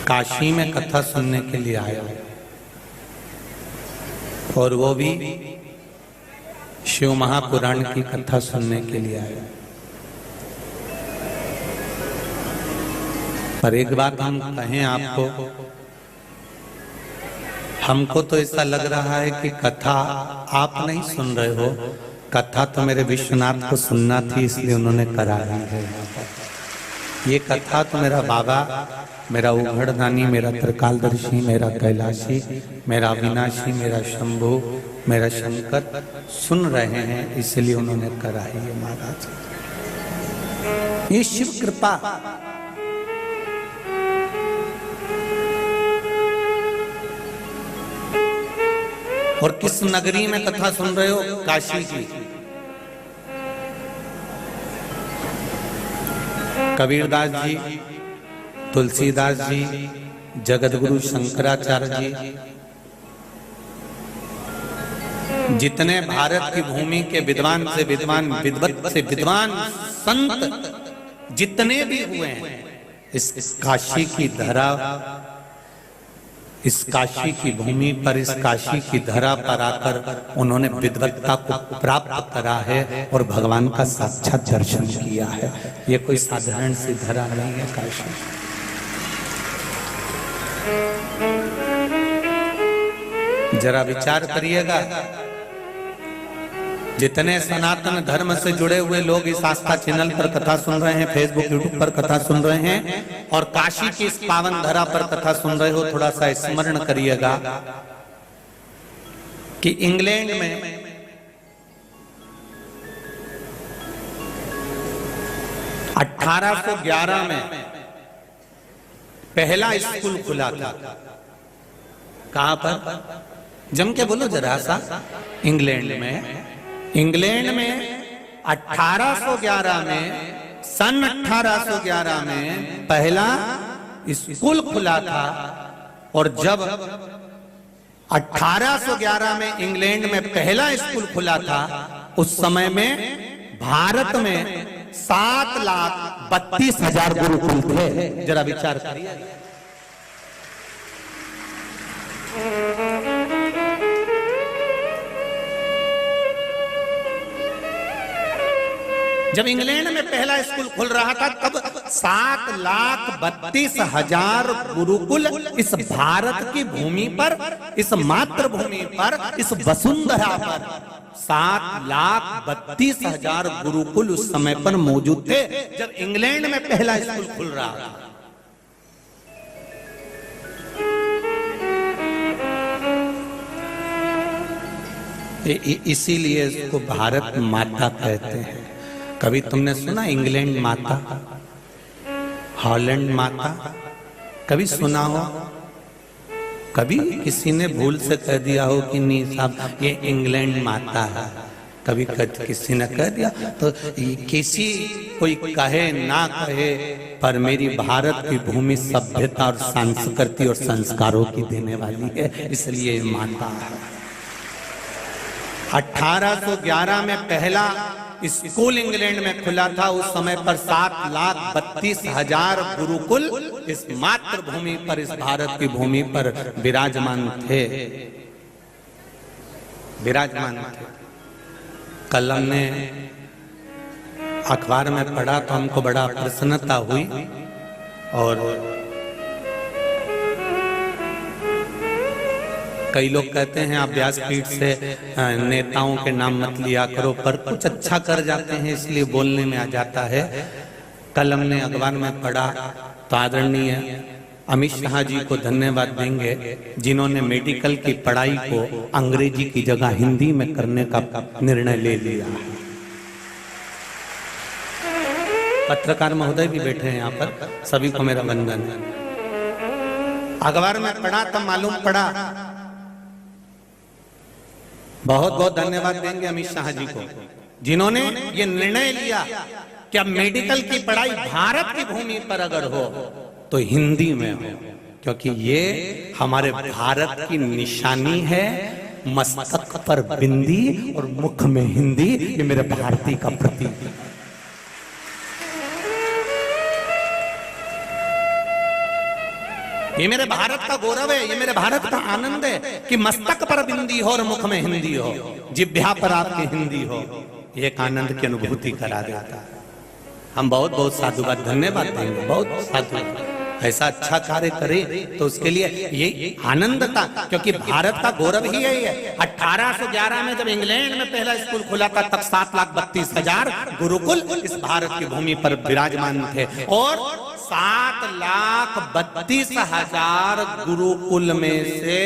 काशी में कथा सुनने के लिए आया और वो भी शिव महापुराण की कथा सुनने के लिए आया। पर एक बात हम कहें आपको, हमको तो ऐसा लग रहा है कि कथा आप नहीं सुन रहे हो, कथा तो मेरे विश्वनाथ को सुनना थी इसलिए उन्होंने कराई है। ये कथा तो मेरा बाबा, मेरा उघड़दानी, मेरा त्रिकालदर्शी, मेरा कैलाशी, मेरा अविनाशी, मेरा शंभु, मेरा शंकर सुन रहे हैं इसलिए उन्होंने कराई है महाराज। ये शिव कृपा। और किस नगरी में कथा सुन रहे हो? काशी की। कबीरदास जी, तुलसीदास जी, जगतगुरु शंकराचार्य जी, जितने भारत की भूमि के विद्वान से विद्वान, विद्वत से विद्वान संत जितने भी हुए हैं, इस काशी की धरा, इस काशी की भूमि पर, इस काशी की धरा पर आकर उन्होंने विद्वत्ता को प्राप्त करा है और भगवान का साक्षात दर्शन किया है। ये कोई साधारण सी धरा नहीं है काशी। जरा विचार करिएगा, जितने सनातन धर्म से जुड़े हुए लोग इस आस्था चैनल पर कथा सुन रहे हैं, फेसबुक यूट्यूब पर कथा सुन रहे हैं और काशी की इस पावन धरा पर कथा सुन रहे हो, थोड़ा सा स्मरण करिएगा कि इंग्लैंड में (1811) में पहला स्कूल खुला था। कहां पर? जम के बोलो जरा सा। इंग्लैंड में 1811 में, सन 1811 में पहला स्कूल खुला था। और जब 1811 में इंग्लैंड में पहला स्कूल खुला था, उस समय में भारत में 7,32,000 गुरुकुल थे। जरा विचार करिए। जब इंग्लैंड में पहला स्कूल खुल रहा था तब 7,32,000 गुरुकुल इस भारत की भूमि पर, इस मातृभूमि पर, इस वसुंधरा पर 7,32,000 गुरुकुल उस समय पर मौजूद थे जब इंग्लैंड में पहला स्कूल खुल रहा था। इसीलिए इसको भारत माता कहते हैं। कभी तुमने सुना इंग्लैंड माता, हॉलैंड माता? कभी सुना हो? कभी किसी ने भूल से कह दिया हो कि नहीं साहब ये इंग्लैंड माता है? कभी किसी ने कह दिया? तो किसी कोई कहे ना कहे, पर मेरी भारत की भूमि सभ्यता और संस्कृति और संस्कारों की देने वाली है, इसलिए माता है। 1811 में पहला स्कूल इंग्लैंड में खुला था। उस समय पर 7,32,000 गुरुकुल इस मातृभूमि पर, इस भारत की भूमि पर विराजमान थे, विराजमान थे। कल हमने अखबार में पढ़ा तो हमको बड़ा प्रसन्नता हुई। और कई लोग कहते हैं आप व्यासपीठ से नेताओं के नाम मत लिया करो, पर कुछ अच्छा कर जाते हैं इसलिए बोलने में आ जाता है। कल हमने अखबार में पढ़ा तो आदरणीय अमित शाह जी को धन्यवाद देंगे जिन्होंने मेडिकल की पढ़ाई को अंग्रेजी की जगह हिंदी में करने का निर्णय ले लिया। पत्रकार महोदय भी बैठे हैं यहाँ पर, सभी को मेरा वंदन है। अखबार में पढ़ा तब मालूम पड़ा। बहुत बहुत धन्यवाद देंगे अमित शाह जी को जिन्होंने ये निर्णय लिया कि अब मेडिकल की पढ़ाई भारत की भूमि पर अगर हो तो हिंदी में हो, क्योंकि ये हमारे भारत की निशानी है। मस्तक पर बिंदी और मुख में हिंदी, ये मेरे भारती का प्रतीक है। ये मेरे भारत का गौरव है, ये मेरे भारत का आनंद है कि मस्तक पर बिंदी हो और मुख में हिंदी हो, जिह्वा पर आपकी हिंदी हो। ये एक आनंद की अनुभूति करा देता। हम बहुत बहुत साधुवाद, धन्यवाद देंगे, बहुत साधुवाद। ऐसा अच्छा कार्य करे तो उसके लिए ये आनंद था, क्योंकि भारत का गौरव ही है ये। 1811 में जब इंग्लैंड में पहला स्कूल खुला था, तब 7,32,000 गुरुकुल इस भारत की भूमि पर विराजमान थे, और 7,32,000 गुरुकुल में से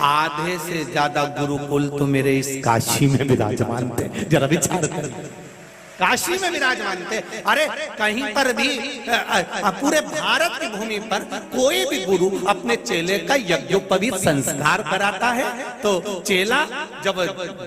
आधे से ज्यादा गुरुकुल तो मेरे इस काशी में विराजमान थे। जरा विचार करें, काशी में विराजमान थे। अरे कहीं पर भी पूरे भारत की भूमि पर कोई भी गुरु अपने चेले का यज्ञोपवीत संस्कार कराता है, तो चेला जब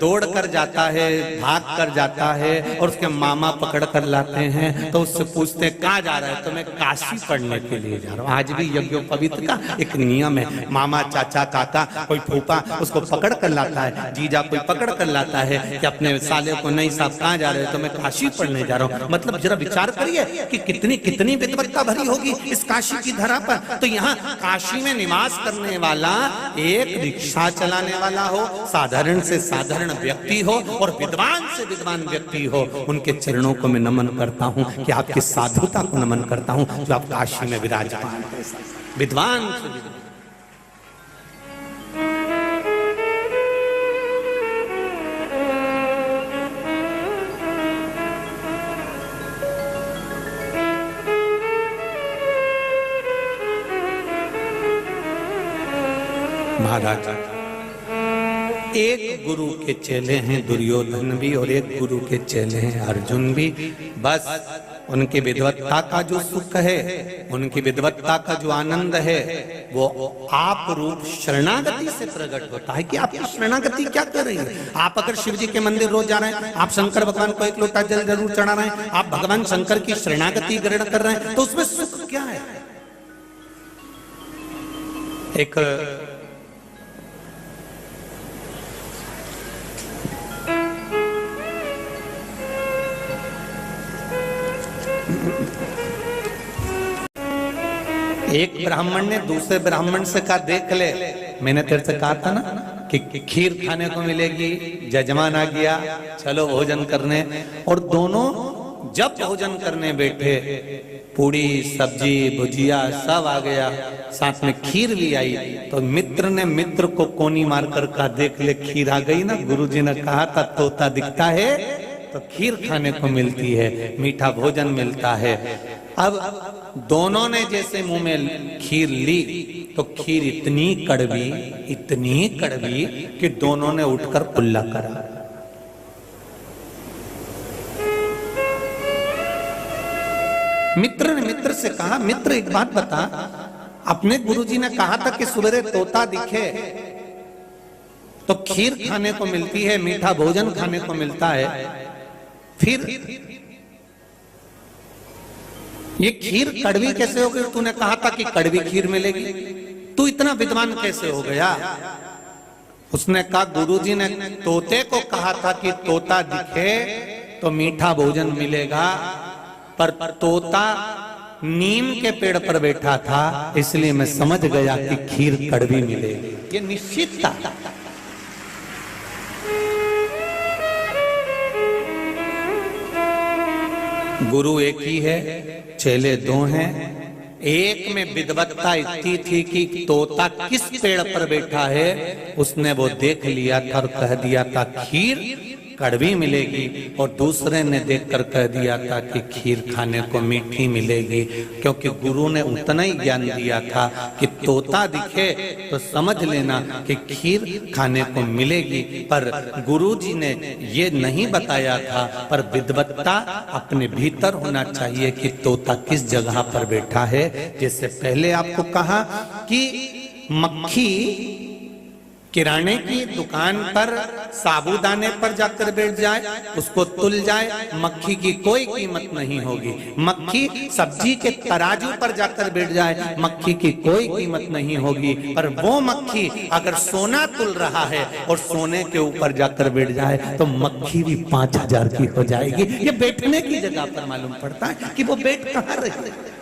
दौड़ कर जाता है, भाग कर जाता है, और उसके मामा पकड़ कर लाते हैं, तो उससे पूछते हैं कहाँ जा रहा है, तो मैं काशी पढ़ने के लिए जा रहा हूँ। आज भी यज्ञोपवीत का एक नियम है, मामा, चाचा, काका, कोई फूफा उसको पकड़ कर लाता है, जीजा कोई पकड़ कर लाता है कि अपने साले को, नहीं साहब कहाँ जा रहे हो, तो मैं काशी पढ़ने जा रहा हूं। मतलब जरा विचार करिए कि कितनी विद्वत्ता भरी होगी इस काशी की धरा पर। तो यहाँ काशी में निवास करने वाला एक रिक्शा चलाने वाला हो, साधारण से साधारण व्यक्ति हो, और विद्वान से विद्वान व्यक्ति हो, उनके चरणों को मैं नमन करता हूं कि आपकी साधुता को नमन करता हूं जो आप काशी में विराजमान विद्वान से विद्वान। महाराज, एक गुरु के चेले हैं दुर्योधन भी, और एक गुरु के चेले हैं अर्जुन भी। बस उनकी विद्वत्ता का जो सुख है, उनकी विद्वत्ता का जो आनंद है, वो आप रूप शरणागति से प्रकट होता है। कि आपकी शरणागति क्या कर रही है? आप अगर शिव जी के मंदिर रोज जा रहे हैं, आप शंकर भगवान को एक लोटा जल जरूर चढ़ा रहे हैं, आप भगवान शंकर की शरणागति ग्रहण कर रहे हैं, तो उसमें सुख क्या है? एक ब्राह्मण ने दूसरे ब्राह्मण से कहा, देख ले, मैंने तेरे से कहा था ना कि खीर खाने को मिलेगी, जजमान आ गया, चलो भोजन करने। और दोनों जब भोजन करने बैठे, पूड़ी, सब्जी, भुजिया सब आ गया, साथ में खीर भी आई। तो मित्र ने मित्र को कोनी मारकर कहा, देख ले खीर आ गई ना, गुरुजी ने कहा था तोता दिखता है तो खीर खाने को मिलती है, मीठा भोजन मिलता है। अब दोनों ने जैसे मुंह में खीर ली, तो खीर इतनी कड़वी कि दोनों ने उठकर कुल्ला करा। मित्र ने मित्र से कहा, मित्र एक बात बता, अपने गुरुजी ने कहा था कि सवेरे तोता दिखे तो खीर खाने को मिलती है, मीठा भोजन खाने को मिलता है, फिर ये खीर कड़वी कैसे हो गई? तूने कहा था कि कड़वी खीर मिलेगी, तू इतना विद्वान कैसे हो गया? उसने कहा, गुरुजी ने तोते को कहा था कि तोता दिखे तो मीठा भोजन मिलेगा, पर तोता नीम के पेड़ पर बैठा था, इसलिए मैं समझ गया कि खीर कड़वी मिलेगी। ये निश्चित था। गुरु एक ही है, चेले दो हैं। एक में विद्वत्ता इतनी थी कि तोता किस पेड़ पर बैठा है उसने वो देख लिया था और कह दिया था खीर कड़वी मिलेगी, और दूसरे ने देखकर कह दिया था कि खीर खाने को मीठी मिलेगी, क्योंकि गुरु ने उतना ही ज्ञान दिया था कि तोता दिखे तो समझ लेना कि खीर खाने को मिलेगी। पर गुरुजी ने ये नहीं बताया था, पर विद्वत्ता अपने भीतर होना चाहिए कि तोता किस जगह पर बैठा है। जैसे पहले आपको कहा कि मक्खी किराने की दुकान पर साबूदाने पर जाकर बैठ जाए, उसको तुल जाए, मक्खी की कोई कीमत नहीं होगी। मक्खी सब्जी के तराजू पर जाकर बैठ जाए, मक्खी की कोई कीमत नहीं होगी। पर वो मक्खी अगर सोना तुल रहा है और सोने के ऊपर जाकर बैठ जाए तो मक्खी भी 5000 की हो जाएगी। ये बैठने की जगह पर मालूम पड़ता है कि वो बैठ कहाँ रहे।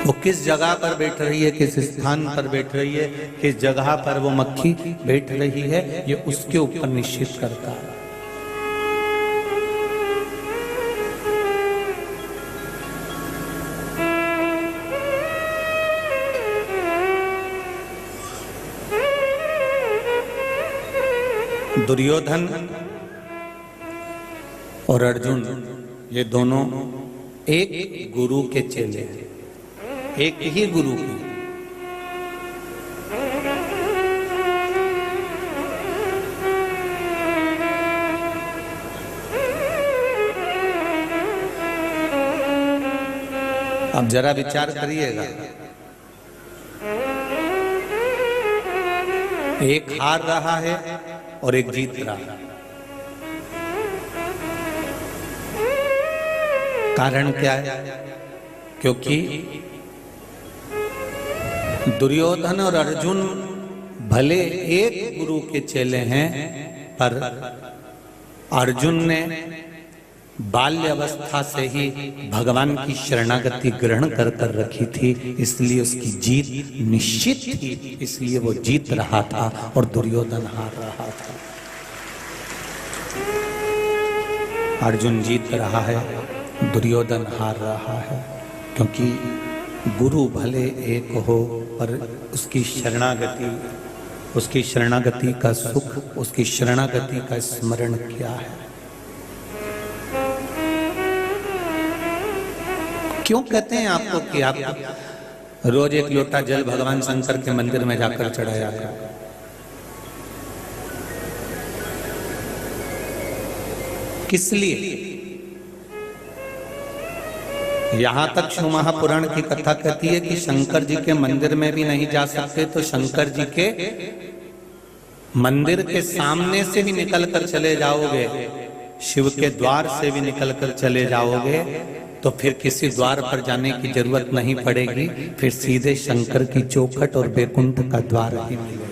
वो किस जगह पर बैठ रही है, किस स्थान पर बैठ रही है, किस जगह पर वो मक्खी बैठ रही है, ये उसके ऊपर निश्चित करता है। दुर्योधन और अर्जुन ये दोनों एक गुरु के चेले हैं, एक ही गुरु के। अब जरा विचार करिएगा, एक हार रहा है और एक जीत रहा है। कारण क्या है? क्योंकि दुर्योधन और अर्जुन भले एक गुरु के चेले हैं, पर अर्जुन ने बाल्य अवस्था से ही भगवान की शरणागति ग्रहण कर कर रखी थी, इसलिए उसकी जीत निश्चित थी, इसलिए वो जीत रहा था और दुर्योधन हार रहा था। अर्जुन जीत रहा है, दुर्योधन हार रहा है, क्योंकि गुरु भले एक हो पर उसकी शरणागति का सुख, उसकी शरणागति का स्मरण क्या है। क्यों कहते हैं आपको कि आप रोज एक लोटा जल भगवान शंकर के मंदिर में जाकर चढ़ाया करो? किस लिए? यहां तक शिव महापुराण की कथा कहती है कि शंकर जी के मंदिर में भी नहीं जा सकते, तो शंकर जी के मंदिर के सामने से भी निकल कर चले जाओगे, शिव के द्वार से भी निकल कर चले जाओगे, तो फिर किसी द्वार पर जाने की जरूरत नहीं पड़ेगी, फिर सीधे शंकर की चौखट और बैकुंठ का द्वार ही मिलेगा।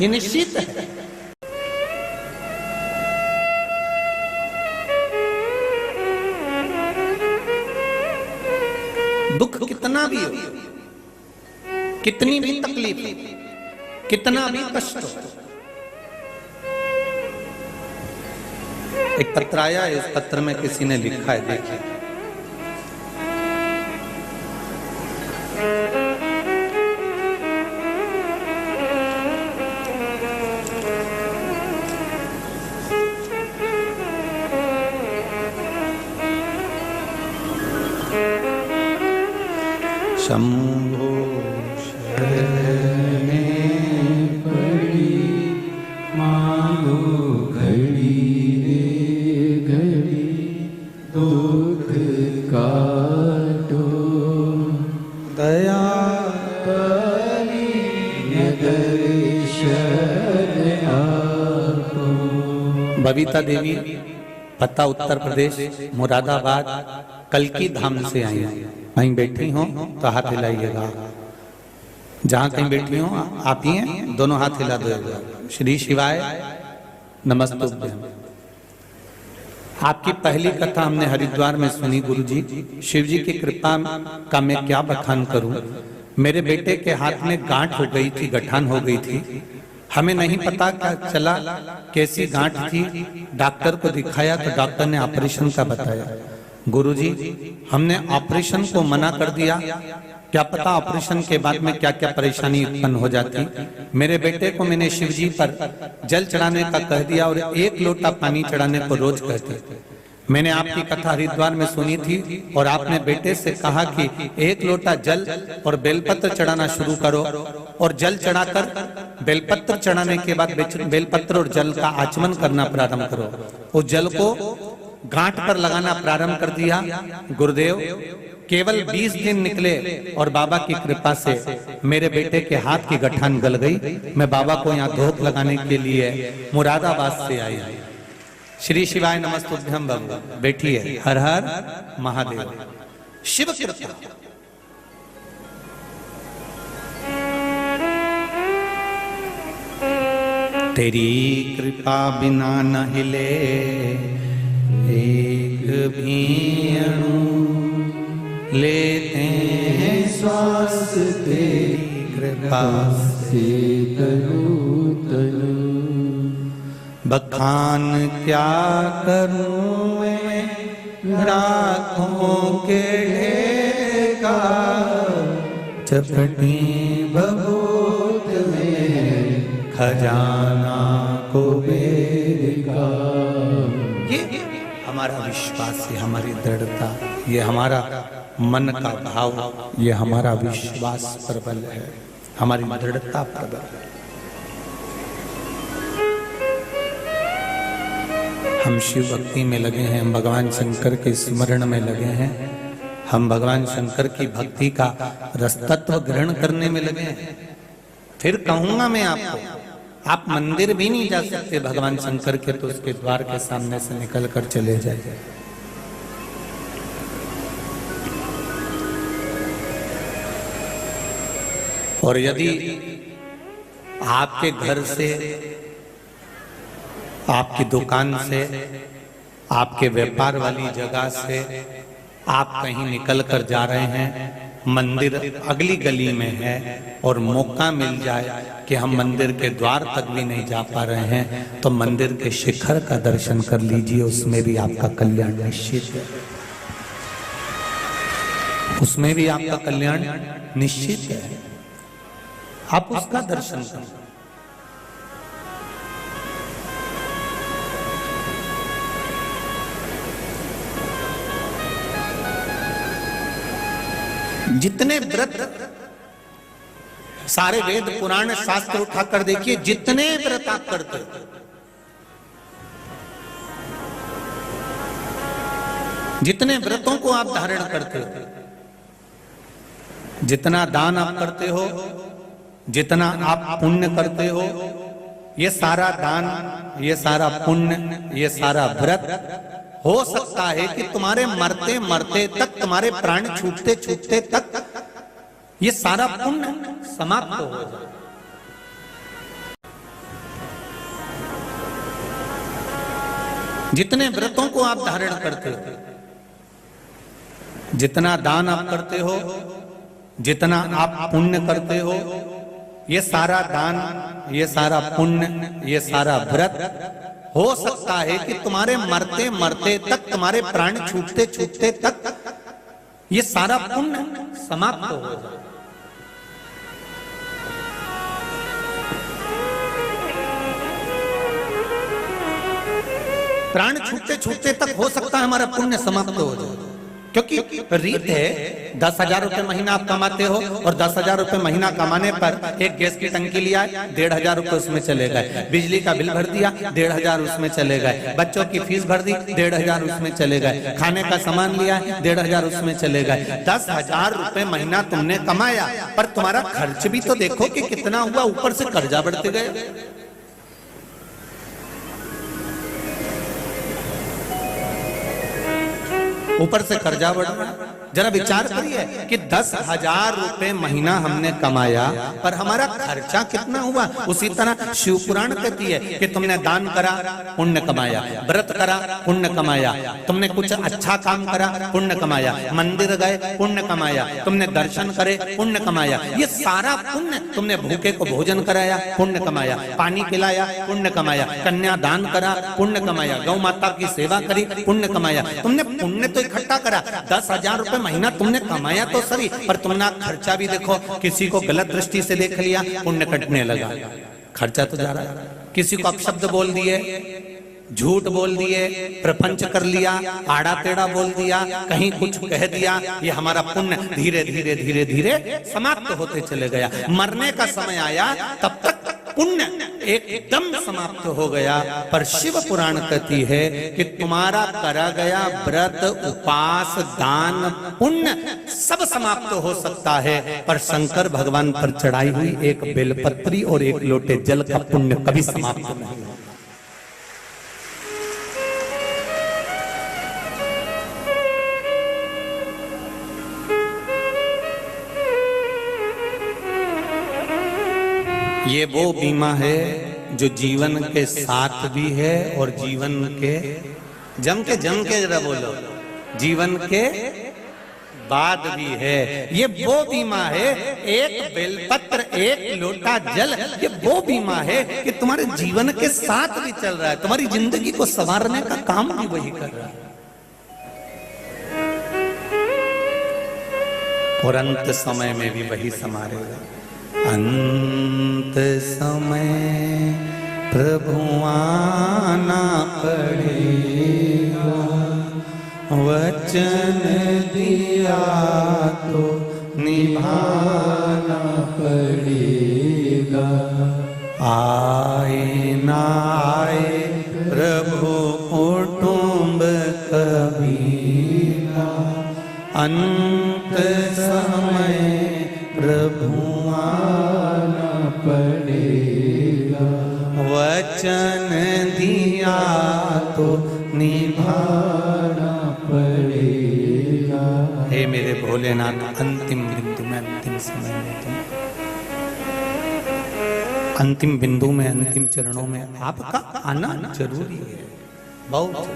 ये निश्चित है। दुख कितना भी हो, कितनी भी तकलीफ, कितना भी कष्ट हो, एक पत्र आया है, उस पत्र में किसी ने लिखा है, देखिए। शंभो शरणे पड़ी मानो घड़ी रे घड़ी दुख काटो दया परी दर्शन आपो। बबीता देवी पता उत्तर प्रदेश मुरादाबाद कल्की धाम से आई हैं। कहीं बैठी हो तो हाथ हिलाइएगा, जहां कहीं बैठी हो आप ही हैं, दोनों हाथ हिला दो। श्री शिवाय नमस्तुभ्यं। आपकी पहली कथा हमने हरिद्वार में सुनी गुरुजी। शिव जी की कृपा का मैं क्या बखान करूं। मेरे बेटे के हाथ में गांठ हो गई थी, गठान हो गई थी। हमें नहीं पता क्या चला कैसी गांठ थी। डॉक्टर को दिखाया तो डॉक्टर ने ऑपरेशन का बताया। गुरुजी हमने ऑपरेशन को मना कर दिया, क्या पता ऑपरेशन के बाद में क्या क्या परेशानी उत्पन्न हो जाती। मेरे बेटे को मैंने शिव जी पर जल चढ़ाने का कह दिया और 1 लोटा पानी चढ़ाने को रोज कहते। मैंने आपकी कथा हरिद्वार में सुनी थी और आपने बेटे से कहा कि 1 लोटा जल और बेलपत्र चढ़ाना शुरू करो, और जल चढ़ाकर बेलपत्र चढ़ाने के बाद बेलपत्र और जल का आचमन करना प्रारंभ करो। उस जल को गांठ पर लगाना प्रारंभ कर दिया। गुरुदेव केवल 20 दिन निकले और बाबा की कृपा से मेरे बेटे के हाथ की गठान गल गई। मैं बाबा को यहाँ धोख लगाने के लिए मुरादाबाद से आई। श्री शिवाय नमस्तुभ्यं। बैठिए। हर हर महादेव। शिव कृपा। तेरी कृपा बिना न हिले एक भी अणु, लेते हैं विश्वास तेरी कृपा से तनु तनु। बखान क्या करूं मैं राखों के ढेर का, चपटी बबूत में खजाना कुबेर का। ये हमारा विश्वास है, हमारी दृढ़ता, ये हमारा मन का भाव, ये हमारा विश्वास प्रबल है, हमारी दृढ़ता प्रबल है। हम शिव भक्ति में लगे हैं, हम भगवान शंकर के स्मरण में लगे हैं, हम भगवान शंकर की भक्ति का रसतत्व ग्रहण करने में लगे हैं। फिर कहूंगा मैं आपको, आप मंदिर भी नहीं जा सकते भगवान शंकर के, तो उसके द्वार के सामने से निकल कर चले जाए। और यदि आपके घर से, आपकी दुकान से, आपके व्यापार वाली जगह से आप कहीं निकल कर जा रहे हैं, मंदिर अगली गली में है और मौका मिल जाए कि हम मंदिर के द्वार तक भी नहीं जा पा रहे हैं, तो मंदिर के शिखर का दर्शन कर लीजिए, उसमें भी आपका कल्याण निश्चित है, उसमें भी आपका कल्याण निश्चित है। आप उसका दर्शन करें। जितने व्रत, सारे वेद पुराण शास्त्र उठाकर देखिए, जितने व्रत आप करते हो, जितने व्रतों को आप धारण करते हो, जितना दान आप करते हो, जितना आप पुण्य करते हो, ये सारा दान, ये सारा पुण्य, ये सारा व्रत हो सकता है कि तुम्हारे मरते मरते तक, तुम्हारे प्राण छूटते छूटते तक ये सारा पुण्य समाप्त हो जाए। जितने व्रतों को आप धारण करते हो, जितना दान आप करते हो, जितना आप पुण्य करते हो, ये सारा दान, ये सारा पुण्य, ये सारा व्रत हो सकता है कि तुम्हारे मरते मरते तक, तुम्हारे प्राण छूटते छूटते तक ये सारा पुण्य समाप्त हो जाए। प्राण छूटते छूटते तक हो सकता है हमारा पुण्य समाप्त हो जाए, क्योंकि रीत है 10,000 रुपए महीना आप कमाते हो और 10,000 रुपए महीना कमाने पर एक गैस की टंकी लिया, 1,500 रुपए उसमें चले गए, बिजली का बिल भर दिया, 1,500 उसमें चले गए, बच्चों की फीस भर दी, 1,500 उसमें चले गए, खाने का सामान लिया, 1,500 उसमें चले गए। 10,000 रुपए महीना तुमने कमाया, पर तुम्हारा खर्च भी तो देखो कि कितना हुआ, ऊपर से कर्जा बढ़ते गए। ऊपर से कर्जा बढ़ रहा है। जरा विचार करिए कि 10,000 रुपए महीना हमने कमाया, पर हमारा खर्चा कितना हुआ। उसी तरह शिव पुराण कहती है कि तुमने दान करा, पुण्य कमाया, व्रत करा, पुण्य कमाया, तुमने कुछ अच्छा काम करा, पुण्य कमाया, मंदिर गए, पुण्य कमाया, तुमने दर्शन करे, पुण्य कमाया, ये सारा पुण्य, तुमने भूखे को भोजन कराया, पुण्य कमाया, पानी पिलाया, पुण्य कमाया, कन्या दान करा, पुण्य कमाया, गौ माता की सेवा करी, पुण्य कमाया, तुमने पुण्य तो इकट्ठा करा। 10,000 रुपए महीना तुमने कमाया तो सही, पर तुमने खर्चा भी देखो, किसी को गलत दृष्टि से देख लिया, पुण्य कटने लगा, खर्चा तो जा रहा है। किसी को अपशब्द बोल दिए, झूठ बोल दिए, प्रपंच कर लिया, आड़ा टेढ़ा बोल दिया, कहीं कुछ कह दिया, ये हमारा पुण्य धीरे धीरे धीरे धीरे समाप्त होते चले गया। मरने का समय आया तब तक पुण्य एकदम समाप्त हो गया। पर शिव पुराण कहती है कि तुम्हारा करा गया व्रत, उपास, दान, पुण्य सब समाप्त हो सकता है, पर शंकर भगवान पर चढ़ाई हुई एक बेलपत्री और एक लोटे जल का पुण्य कभी समाप्त नहीं हो। ये वो बीमा है जो जीवन के साथ भी है और जीवन के जम के जरा बोलो, जीवन के बाद भी है। ये वो बीमा है, एक बेलपत्र एक लोटा जल, ये वो बीमा है कि तुम्हारे जीवन के साथ भी चल रहा है, तुम्हारी जिंदगी को संवारने का काम भी वही कर रहा है। और अंत समय में भी वही संवारेगा। अंत समय प्रभु आना पड़ेगा, वचन दिया तो निभाना पड़ेगा। आए ना आए प्रभु कुटुंब कबीरा, अंत समय प्रभु आना पड़ेगा, वचन दिया तो निभाना पड़ेगा। हे मेरे भोलेनाथ, अंतिम बिंदु में अंतिम समय में तुम, अंतिम बिंदु में अंतिम चरणों में आपका आना जरूरी है, बहुत।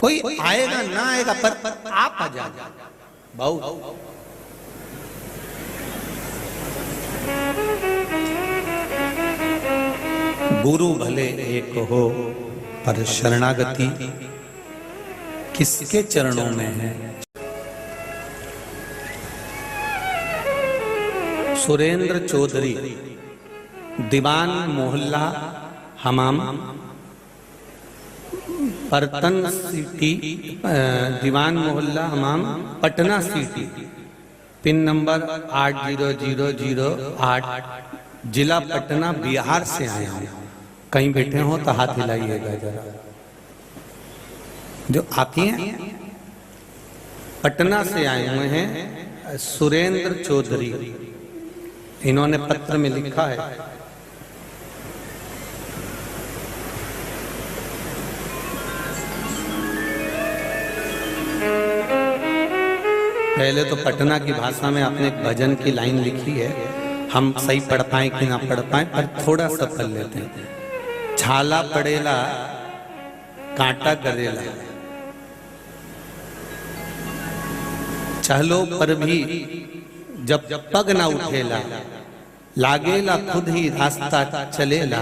कोई आएगा ना आएगा, पर आप आ जाए बहुत। गुरु भले एक हो, पर शरणागति किसके चरणों में है? सुरेंद्र चौधरी, दीवान मोहल्ला हमाम, परतन सिटी, दीवान मोहल्ला हमाम, पटना सिटी, पिन नंबर 80008, जिला पटना, बिहार से आए हैं। कहीं बैठे हो तो हाथ हिलाइएगा जरा। जो आप ही हैं, पटना से आए हुए हैं सुरेंद्र चौधरी। इन्होंने पत्र में लिखा है, पहले तो पटना की भाषा में आपने एक भजन की लाइन लिखी है, हम सही पढ़ पाए कि ना पढ़ पाए, पर थोड़ा सा पढ़ लेते हैं। छाला पड़ेला कांटा करेला, चलो पर भी जब पग ना उठेला, लागेला खुद ही रास्ता चलेला,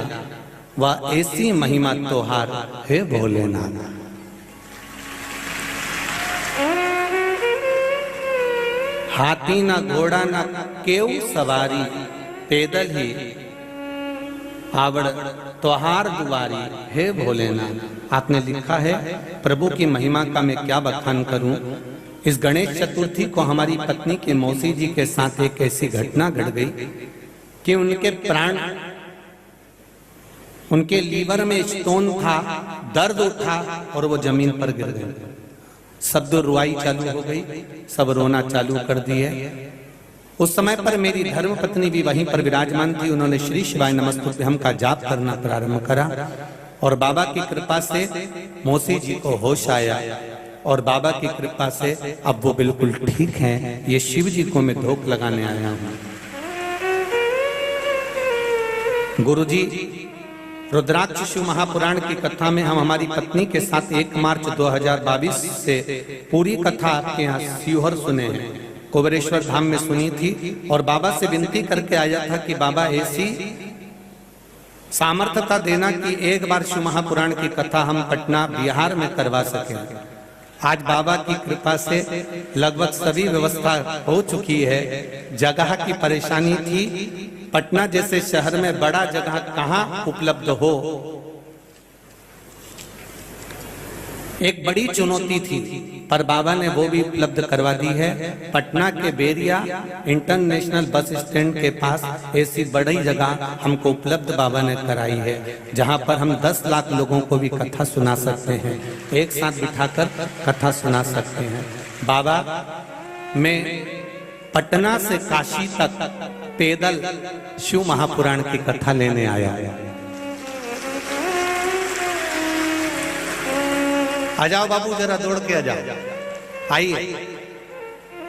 वह ऐसी महिमा तोहार है भोलेनाथ। हाथी ना घोड़ा ना केऊ सवारी, पैदल ही आवड़ त्योहार दुआरी है भोलेनाथ। आपने लिखा है, प्रभु की महिमा का मैं क्या बखान करूं। इस गणेश चतुर्थी को हमारी पत्नी के मौसी जी के साथ एक ऐसी घटना घट गई कि उनके प्राण, उनके लीवर में स्टोन था, दर्द उठा और वो जमीन पर गिर गए। शब्द रुआई चालू हो गई, सब रोना चालू कर दिए। उस समय पर मेरी धर्म पत्नी भी वहीं पर विराजमान थी। उन्होंने श्री शिवाय नमस्तुभ्यम का जाप करना प्रारंभ करा और बाबा की कृपा से मौसी जी को होश आया और बाबा की कृपा से अब वो बिल्कुल ठीक हैं। ये शिव जी को मैं धोख लगाने आया हूँ। गुरुजी, रुद्राक्ष शिव महापुराण की कथा में हम हमारी पत्नी के साथ 1 मार्च 2022 से पूरी कथा आपके यहाँ शिवहर सुने हैं, कुबेरेश्वर धाम में सुनी थी और बाबा से विनती करके आया था कि बाबा ऐसी सामर्थ्यता देना कि एक बार शिव महापुराण की कथा हम पटना बिहार में करवा सकें। आज बाबा की कृपा से लगभग सभी व्यवस्था हो चुकी है। जगह की परेशानी थी, पटना जैसे शहर में बड़ा जगह कहाँ उपलब्ध हो, एक बड़ी चुनौती थी, पर बाबा ने वो भी उपलब्ध करवा दी है। पटना के बेरिया इंटरनेशनल बस स्टैंड के पास ऐसी बड़ी जगह हमको उपलब्ध बाबा ने कराई है, जहां पर हम 10 लाख लोगों को भी कथा सुना सकते हैं, एक साथ बिठाकर कथा सुना सकते हैं। बाबा, मैं पटना से काशी तक पैदल शिव महापुराण की कथा लेने आया। आ जाओ बाबू, जरा दौड़ के आ जाओ। आइए,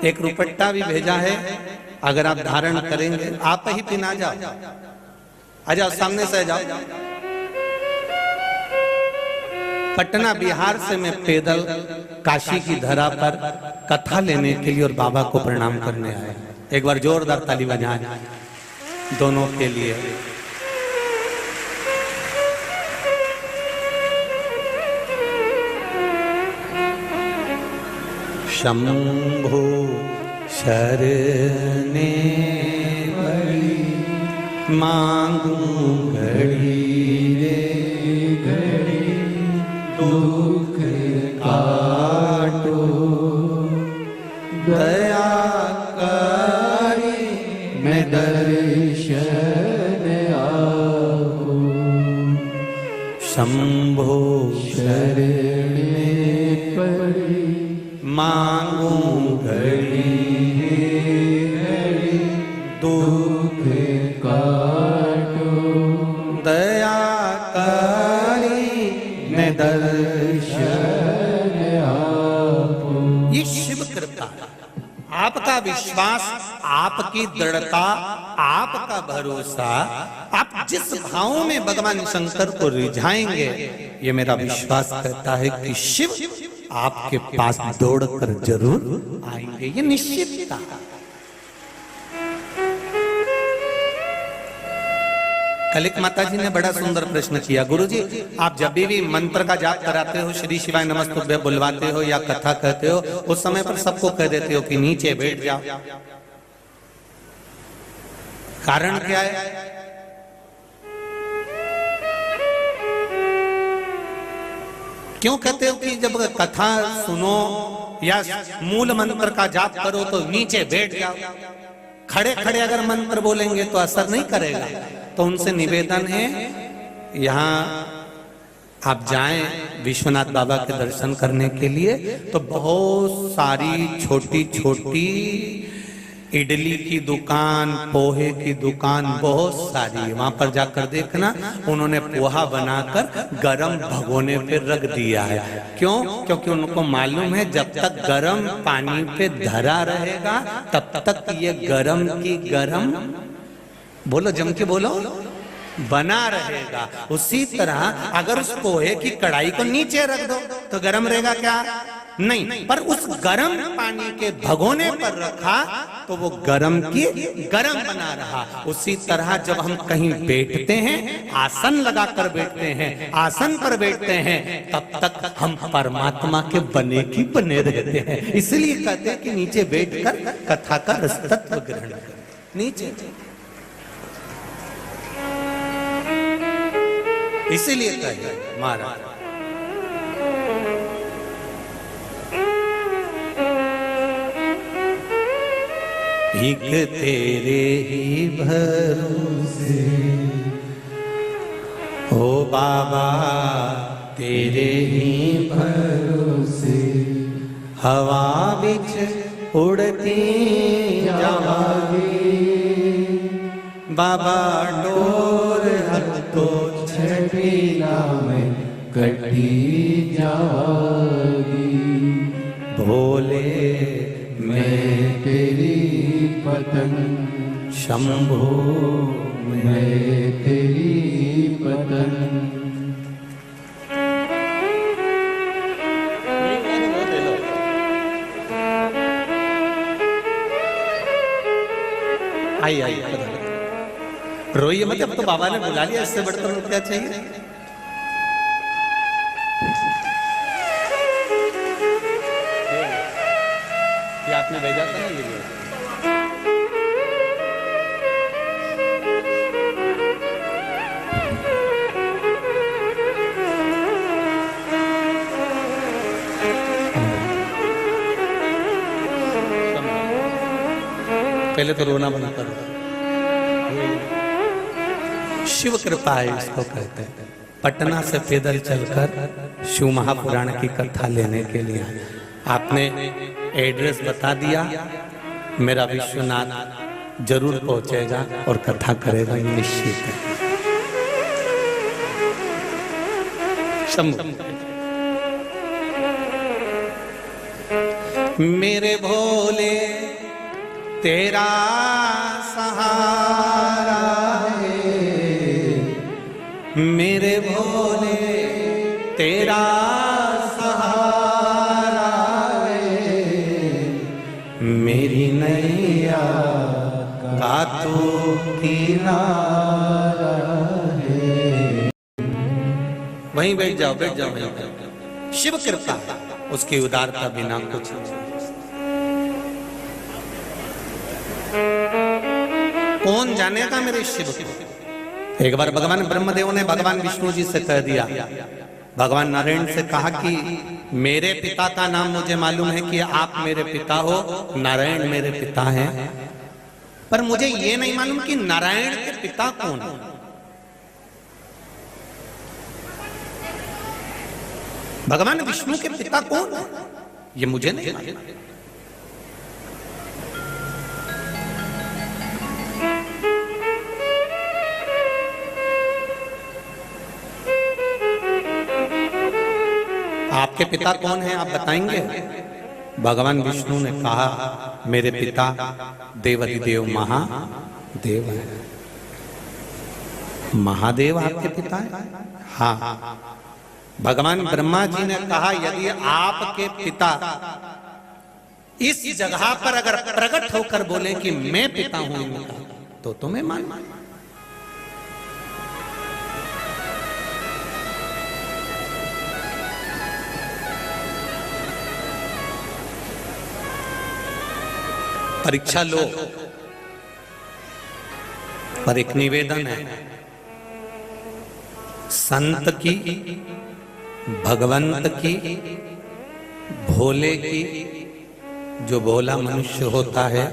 एक रुपट्टा भी भेजा है, अगर आप धारण करेंगे आप ही पिना जाओ। आ जाओ, सामने से आ जाओ। पटना बिहार से मैं पैदल काशी की धरा पर कथा लेने के लिए और बाबा को प्रणाम करने आया। एक बार जोरदार ताली बजाएं दोनों के लिए। शंभो शरणे बड़ी मांगू घड़ी रे घड़ी दुख काटो दया करी मैं दर्शन आओ। शंभो शरणे पड़ी मांगू घड़ी घड़ी दुख काटो दया करी मैं दर्शन आपो। ये शिव कृपा, आपका विश्वास, आपकी दृढ़ता, आपका भरोसा, आप जिस भाव में भगवान शंकर को रिझाएंगे, ये मेरा विश्वास कहता है कि शिव आपके पास दौड़कर जरूर आएंगे। ये निश्चितता। कलिक माता जी ने बड़ा सुंदर प्रश्न किया, गुरुजी आप जब भी मंत्र का जाप कराते हो, श्री शिवाय नमस्तुभ्यं बुलवाते हो या कथा कहते हो, उस समय पर सबको कह देते हो कि नीचे बैठ जाओ। कारण क्या है? क्यों कहते हो कि जब कथा सुनो या मूल मंत्र का जाप करो तो नीचे बैठ जाओ? खड़े खड़े अगर मंत्र बोलेंगे तो असर नहीं करेगा। तो उनसे निवेदन है, यहाँ आप जाएं विश्वनाथ बाबा के दर्शन करने के लिए, तो बहुत सारी छोटी छोटी इडली की दुकान, पोहे की दुकान बहुत सारी है। वहां पर जाकर देखना, उन्होंने पोहा बनाकर गरम भगोने पे रख दिया है। क्यों? क्योंकि उनको मालूम है जब तक गरम पानी पे धरा रहेगा तब तक ये गरम की गरम, बोलो जम के बोलो, बना रहेगा। उसी तरह अगर उस पोहे की कढ़ाई को नीचे रख दो तो गरम रहेगा क्या? नहीं, पर उस गरम पानी के भगोने पर रखा तो वो गरम की गरम बना रहा। उसी तरह जब हम कहीं बैठते हैं, आसन लगाकर बैठते हैं, आसन पर बैठते हैं, तब तक हम परमात्मा के बने की बने रहते हैं। इसलिए कहते हैं कि नीचे बैठकर कथा का रसतत्व ग्रहण करें। नीचे इसीलिए कहे महाराज एक तेरे ही भरोसे, ओ बाबा तेरे ही भरोसे हवा बिच उड़ती जावागी, बाबा डोर हत्तो छठीला में कटी जागी। भोले मैं तेरी पतंग, शंभो मैं तेरी पतंग। आई आई रोइए मत, अब तो बाबा ने बुला लिया, इससे बढ़कर और क्या चाहिए? ये आपने भेजा था ना, ये पहले तो रोना बंद करो। शिव कृपा है इसको कहते हैं। पटना से पैदल चलकर शिव महापुराण की कथा लेने के लिए आपने एड्रेस बता दिया, मेरा विश्वनाथ जरूर पहुंचेगा और कथा करेगा, ये निश्चित है। मेरे भोले तेरा सहारा है, मेरे भोले तेरा धातु किनारा है। वहीं बैठ जाओ वहीं जाओ। शिव कृपा, उसकी उदारता बिना कुछ नहीं। कौन जानेगा मेरे शिव को। एक बार भगवान ब्रह्मदेव ने भगवान विष्णु जी से कह दिया, भगवान नारायण से कहा कि मेरे पिता का नाम मुझे मालूम है कि आप मेरे पिता हो, नारायण मेरे पिता हैं, पर मुझे ये नहीं मालूम कि नारायण के पिता कौन है। भगवान विष्णु के पिता कौन है ये मुझे नहीं मालूम। आपके पिता कौन हैं आप बताएंगे? भगवान विष्णु ने कहा मेरे पिता देवाधिदेव महादेव है। महादेव आपके पिता है? हाँ। भगवान ब्रह्मा जी ने कहा यदि आपके पिता इस जगह पर अगर प्रकट होकर बोले कि मैं पिता हूं इनका, तो तुम्हें मान। परीक्षा लो, पर एक निवेदन है, संत की, भगवंत की, भोले की, जो भोला मनुष्य होता है,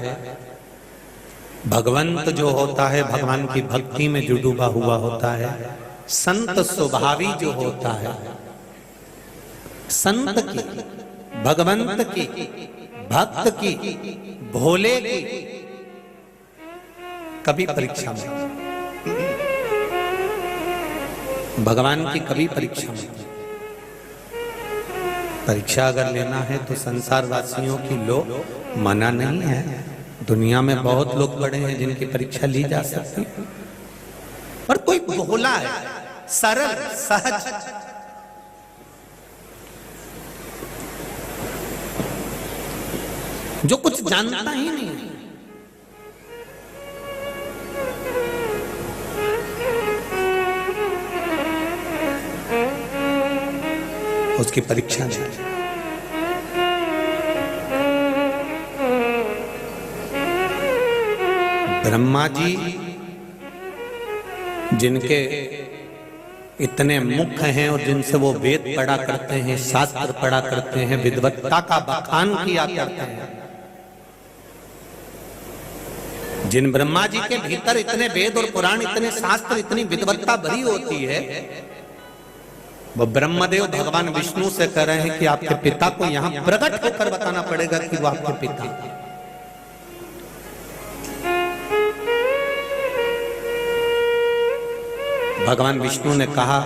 भगवंत जो होता है भगवान की भक्ति में जो डूबा हुआ होता है, संत स्वभावी जो होता है, संत की, भगवंत की, भक्त की, भोले की कभी परीक्षा में, भगवान की कभी परीक्षा में। परीक्षा अगर लेना है तो संसार वासियों की लो, मना नहीं है। दुनिया में बहुत लोग बड़े हैं जिनकी परीक्षा ली जा सकती है, पर कोई भोला है, सरल, सहज, जो कुछ जानता ही नहीं है, उसकी परीक्षा नहीं। ब्रह्मा जी जिनके इतने मुख हैं और जिनसे वो वेद पढ़ा करते हैं, शास्त्र पढ़ा करते हैं, विद्वत्ता का बखान किया करते हैं, जिन ब्रह्मा जी के भीतर इतने वेद और पुराण, इतने शास्त्र, इतनी विद्वत्ता भरी होती है, वो ब्रह्मदेव भगवान विष्णु से कह रहे हैं कि आपके पिता को यहां प्रकट होकर बताना पड़ेगा कि वो आपके पिता। भगवान विष्णु ने कहा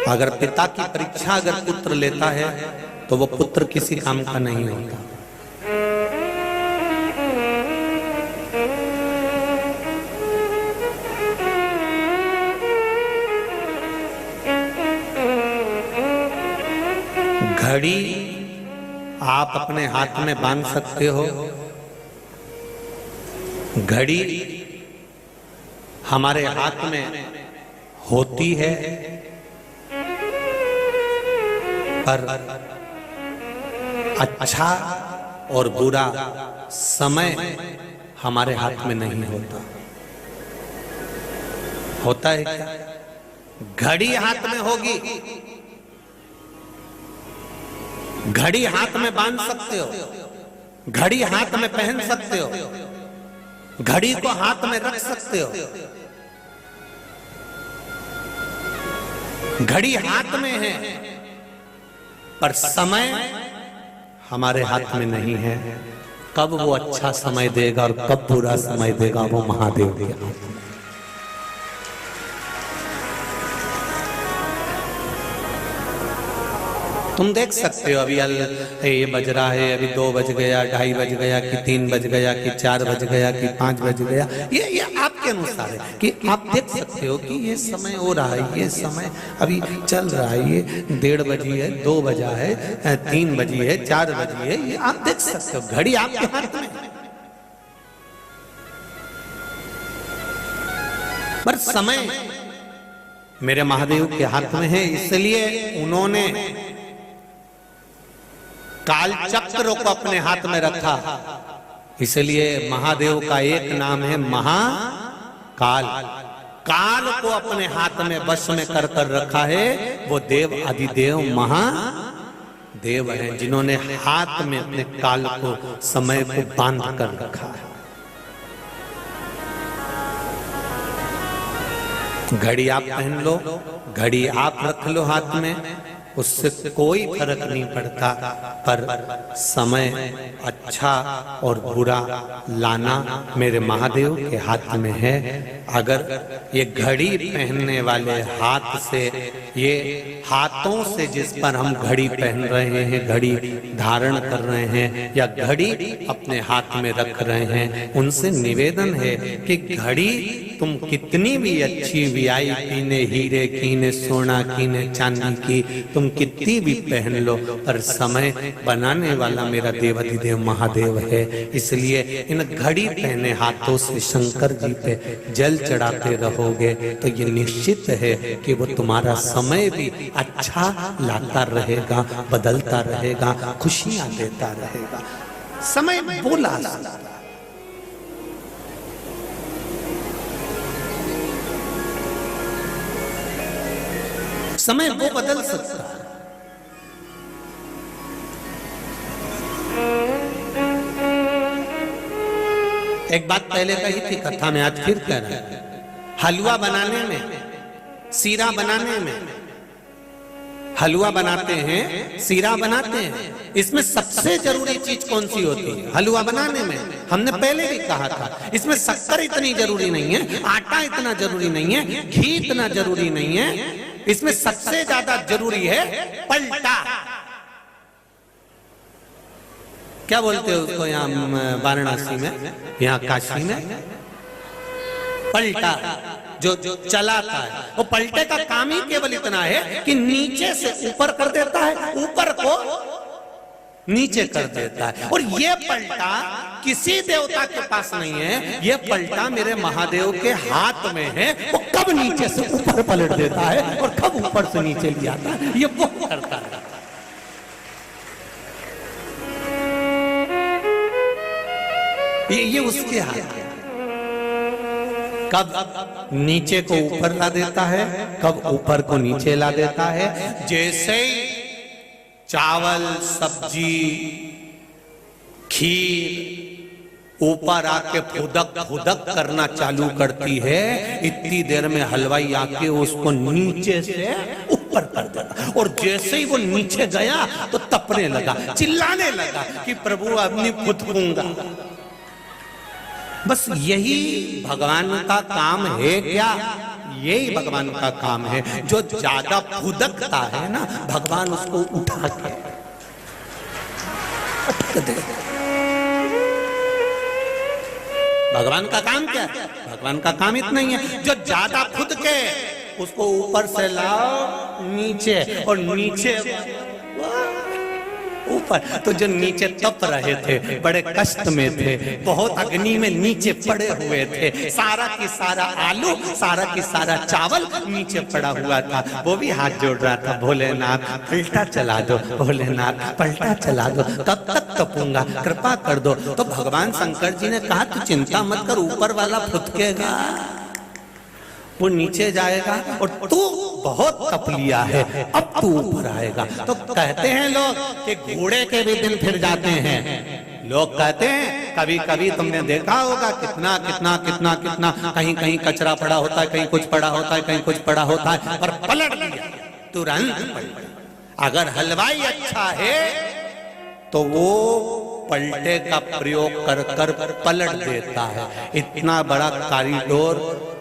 अगर पिता की परीक्षा अगर पुत्र लेता है तो वो पुत्र किसी काम का नहीं होता। घड़ी आप अपने हाथ में बांध सकते हो, घड़ी हमारे हाथ में होती है, पर अच्छा और बुरा समय हमारे हाथ में नहीं होता। होता है क्या? घड़ी हाथ में होगी, घड़ी हाथ में बांध सकते हो, घड़ी हाथ में पहन सकते हो, घड़ी को हाथ में रख सकते हो, घड़ी हाथ में है, पर समय हमारे हाथ में नहीं है। कब वो अच्छा समय देगा और कब बुरा समय देगा वो महादेव के हाथ में। तुम देख सकते हो अभी ये बज रहा है, अभी 2 बज गया, 2:30 बज गया, कि 3 बज गया, कि 4 बज गया, कि 5 बज गया। ये आपके अनुसार है कि आप देख सकते हो कि ये समय हो रहा है, ये समय अभी चल रहा है, ये 1:30 बजी है, 2 बजा है, 3 बजी है, 4 बजी है, ये आप देख सकते हो। घड़ी आपके हाथ में है। पर समय मेरे महादेव के हाथ में है, इसलिए उन्होंने काल चक्र को अपने हाथ में रखा। इसलिए महादेव का एक नाम है महाकाल। काल को अपने हाथ में वश में कर रखा है। वो देव अधिदेव महादेव हैं, जिन्होंने हाथ में अपने काल को, समय को बांध कर रखा है। घड़ी आप पहन लो, घड़ी आप रख लो हाथ में, उससे कोई फर्क नहीं पड़ता। पर समय अच्छा और बुरा लाना मेरे महादेव के हाथ में है। अगर ये घड़ी पहनने वाले हाथ से, ये हाथों से जिस पर हम घड़ी पहन रहे हैं, घड़ी धारण कर रहे हैं, या घड़ी अपने हाथ में रख रहे हैं, उनसे निवेदन है कि घड़ी तुम कितनी भी अच्छी VIP ने, हीरे की ने, सोना की ने, चांदी की, तुम कितनी भी पहन लो, पर समय बनाने वाला मेरा देवाधिदेव महादेव है। इसलिए इन घड़ी पहने हाथों से शंकर जी पे जल चढ़ाते रहोगे तो ये निश्चित है कि वो तुम्हारा समय भी अच्छा लाता रहेगा, बदलता रहेगा, खुशियां देता रहेगा। समय बोला समय वो बदल सकता है। एक बात पहले कही थी कथा में, आज फिर कह रहा है। हलवा बनाने में, सीरा बनाने में, हलवा बनाते हैं, सीरा बनाते हैं, इसमें सबसे जरूरी चीज कौन सी होती है? हलवा बनाने में हमने पहले भी कहा था, इसमें शक्कर इतनी जरूरी नहीं है, आटा इतना जरूरी नहीं है, घी इतना जरूरी नहीं है। इसमें सबसे ज्यादा जरूरी है पलटा। क्या बोलते हो उसको यहाँ वाराणसी में, यहाँ काशी में? पलटा जो चलाता है। वो पलटे का काम ही केवल इतना है कि नीचे से ऊपर कर देता है, ऊपर को नीचे कर देता है। और ये पलटा किसी देवता के पास नहीं है, ये पलटा मेरे महादेव के हाथ में है। वो कब नीचे से ऊपर पलट देता है और कब ऊपर से नीचे ले आता है, ये वो करता है। ये उसके हाथ है। कब नीचे को ऊपर ला देता है, कब ऊपर को नीचे ला देता है। जैसे चावल, सब्जी, खीर ऊपर आके फुदक फुदक करना चालू करती है, इतनी देर में हलवाई आके उसको नीचे से ऊपर कर देता। और जैसे ही वो नीचे गया तो तपने लगा, चिल्लाने लगा कि प्रभु अपनी फुदकूंगा। बस यही भगवान का काम है क्या? यही भगवान का काम है। जो ज्यादा फुदकता है ना, भगवान उसको उठा के दे। भगवान का काम क्या है? भगवान का काम इतना ही है, जो ज्यादा फुदके उसको ऊपर से लाओ नीचे, और नीचे ऊपर। तो जो नीचे तप रहे थे, बड़े कष्ट में थे, बहुत अग्नि में नीचे पड़े हुए थे, सारा की सारा आलू, सारा की सारा चावल नीचे पड़ा हुआ था, वो भी हाथ जोड़ रहा था, भोलेनाथ पलटा चला दो, भोलेनाथ पलटा चला दो, तब तक तपूंगा, कृपा कर दो। तो भगवान शंकर जी ने कहा तू चिंता मत कर, ऊपर वाला फुदकेगा, वो नीचे जाएगा, और तू बहुत तप लिया है, अब तू ऊपर आएगा। तो कहते हैं लोग कि घोड़े के भी दिन फिर जाते हैं। लोग कहते हैं, कभी कभी तुमने देखा होगा कितना कितना कितना कितना कहीं कहीं कचरा पड़ा होता है, कहीं कुछ पड़ा होता है, कहीं कुछ पड़ा होता है, पर पलट दिया तुरंत। अगर हलवाई अच्छा है तो वो पलटे का प्रयोग कर कर पलट देता है। इतना बड़ा कॉरिडोर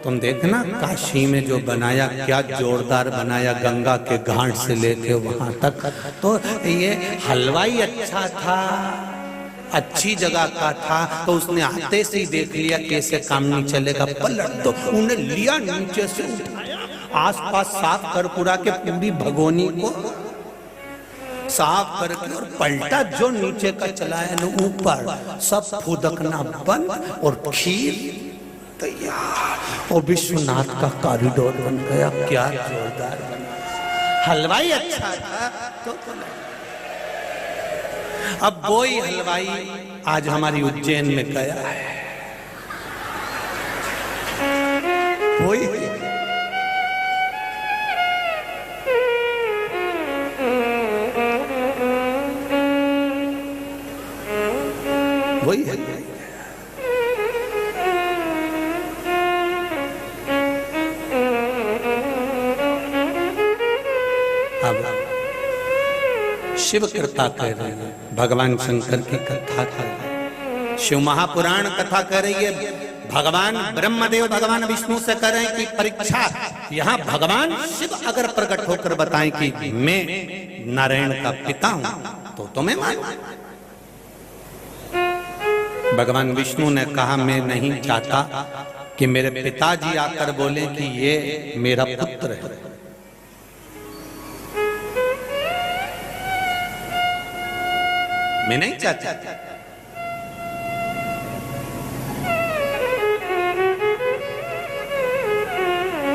तुम देखना काशी में जो बनाया, क्या जोरदार बनाया, गंगा के घाट से लेके वहां तक। तो ये हलवाई अच्छा था, अच्छी जगह का था, तो उसने आते से ही देख लिया कैसे काम नहीं चलेगा, पलट दो। उन्हें लिया, नीचे से उठाया, आसपास साफ कर पूरा के पूरी भगोनी को साफ करके और पलटा, जो नीचे का चलाया ना ऊपर, सब फुदकना बंद और खीर तैयार और विश्वनाथ का कॉरिडोर बन गया। क्या जोरदार बना। हलवाई अच्छा था तो अब वही हलवाई आज हमारी उज्जैन में गया है। वही है। अब शिव कृपा कर रहे हैं, भगवान शंकर की कथा कर रहे हैं, शिव महापुराण कथा कर रही है। भगवान ब्रह्मदेव भगवान विष्णु से कर रहे हैं कि परीक्षा, यहाँ भगवान शिव अगर प्रकट होकर बताएं कि मैं नारायण का पिता हूं तो तुम्हें मानो। भगवान विष्णु ने कहा मैं नहीं चाहता कि मेरे पिताजी आकर बोले कि ये मेरा पुत्र है। मैं नहीं चाहता।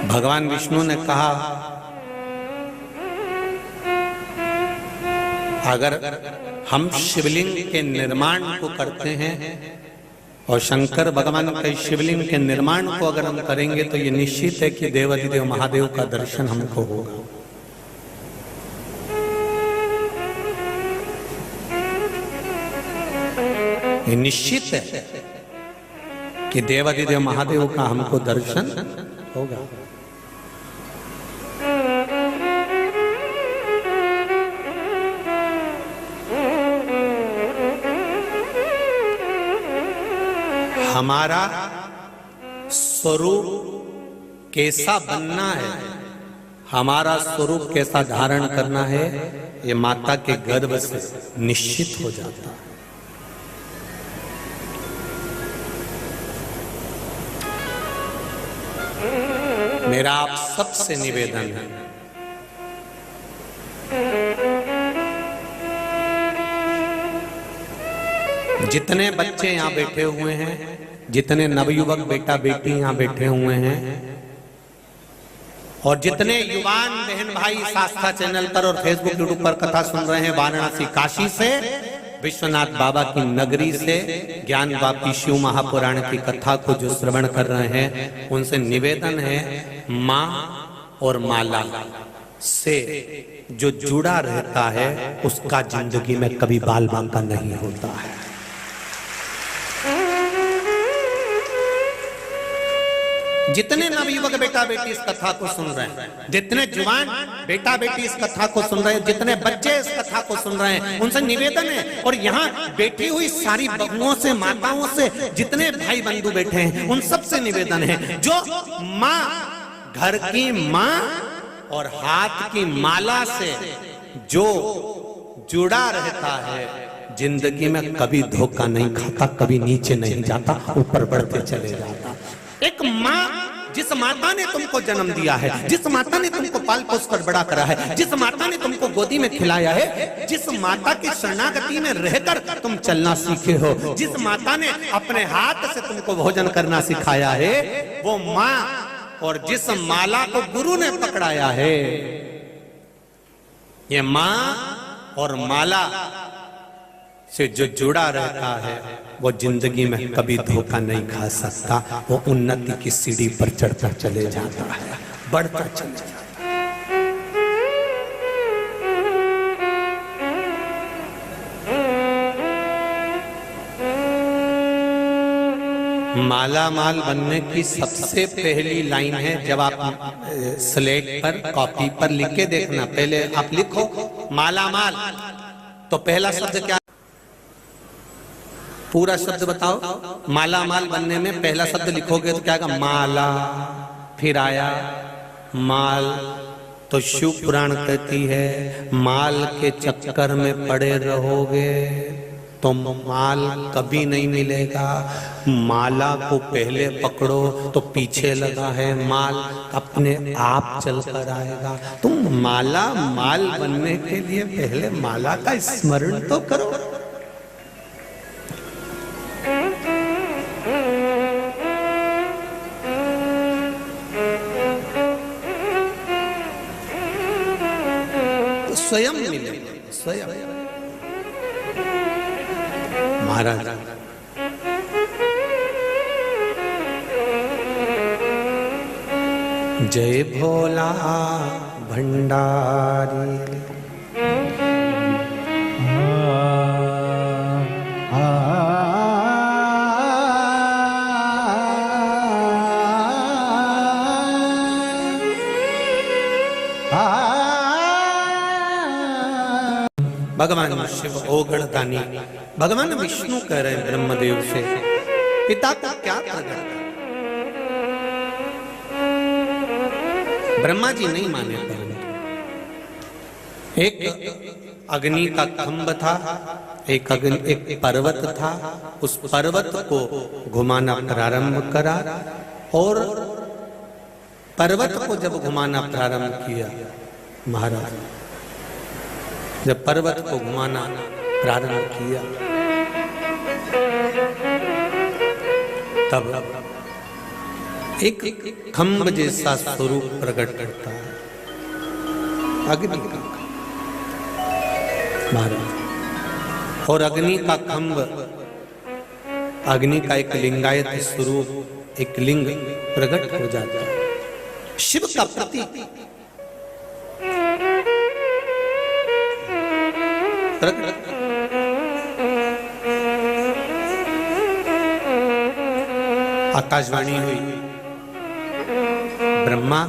भगवान विष्णु ने कहा अगर हम शिवलिंग के निर्माण को करते हैं और शंकर भगवान के शिवलिंग के निर्माण को अगर हम करेंगे तो ये निश्चित है कि देवाधिदेव महादेव का दर्शन हमको होगा। ये निश्चित है कि देवाधिदेव महादेव का हमको दर्शन होगा। हमारा स्वरूप कैसा बनना है, हमारा स्वरूप कैसा धारण करना है, ये माता के गर्भ से निश्चित हो जाता है। मेरा आप सबसे निवेदन है, जितने बच्चे यहाँ बैठे हुए हैं, जितने नवयुवक बेटा बेटी यहाँ बैठे हुए हैं और जितने युवान बहन भाई आस्था चैनल पर और फेसबुक यूट्यूब पर कथा सुन रहे हैं, वाराणसी काशी से, विश्वनाथ बाबा की नगरी से, ज्ञान वापी शिव महापुराण की कथा को जो श्रवण कर रहे हैं, उनसे निवेदन है माँ और माला से जो जुड़ा रहता है उसका जिंदगी में कभी बाल बांका नहीं होता है। जितने नवयुवक बेटा बेटी इस कथा को सुन रहे हैं, जितने जवान बेटा बेटी इस कथा को सुन रहे हैं, जितने बच्चे इस कथा को सुन रहे हैं, उनसे निवेदन है और यहाँ बैठी हुई सारी बहुओं से, माताओं से, जितने भाई बंधु बैठे हैं, उन सब से निवेदन है, जो माँ, घर की माँ और हाथ की माला से जो जुड़ा रहता है, जिंदगी में कभी धोखा नहीं खाता, कभी नीचे नहीं जाता, ऊपर बढ़ते चले जाता। एक माँ, जिस माता ने तुमको जन्म दिया है, जिस माता ने तुमको पाल पोस कर बड़ा करा है, जिस माता ने तुमको गोदी में खिलाया है, जिस माता की शरणागति में रहकर तुम चलना सीखे हो, जिस माता ने अपने हाथ से तुमको भोजन करना सिखाया है, वो माँ और जिस माला को गुरु ने पकड़ाया है, ये माँ और माला से जो जुड़ा रहता है वो जिंदगी में कभी धोखा नहीं खा सकता। वो उन्नति की सीढ़ी पर चढ़ता चले जाता है, बढ़ता चले जाता है। माला माल बनने की सबसे पहली लाइन है, जब आप स्लेट पर कॉपी पर लिख के देखना, पहले आप लिखो माला माल, तो पहला शब्द क्या? पूरा शब्द बताओ। माला माल बनने में पहला शब्द लिखोगे तो क्या आएगा? माला। फिर आया माल। तो शिव पुराण कहती है माल के चक्कर में पड़े रहोगे तो माल कभी नहीं मिलेगा। माला को पहले पकड़ो तो पीछे लगा है माल, अपने आप चल कर आएगा। तुम माला माल बनने के लिए पहले माला का स्मरण तो करो। तो स्वयं मिले, स्वयं। महाराज जय भोला भंडारी। भगवान शिव ओगणदानी, भगवान विष्णु कह रहे हैं ब्रह्मदेव से, पिता को क्या प्रकट? ब्रह्मा जी नहीं माने। एक अग्नि का खंभ था, एक पर्वत था। उस पर्वत को घुमाना प्रारंभ करा और पर्वत को जब घुमाना प्रारंभ किया महाराज, जब पर्वत को घुमाना प्रारंभ किया तब एक खंभ जैसा स्वरूप प्रकट करता है, अग्नि का महाराज। और अग्नि का खंभ, अग्नि का एक लिंगायत स्वरूप, एक लिंग प्रकट हो जाता है, शिव का प्रतीक प्रकट। आकाशवाणी हुई, ब्रह्मा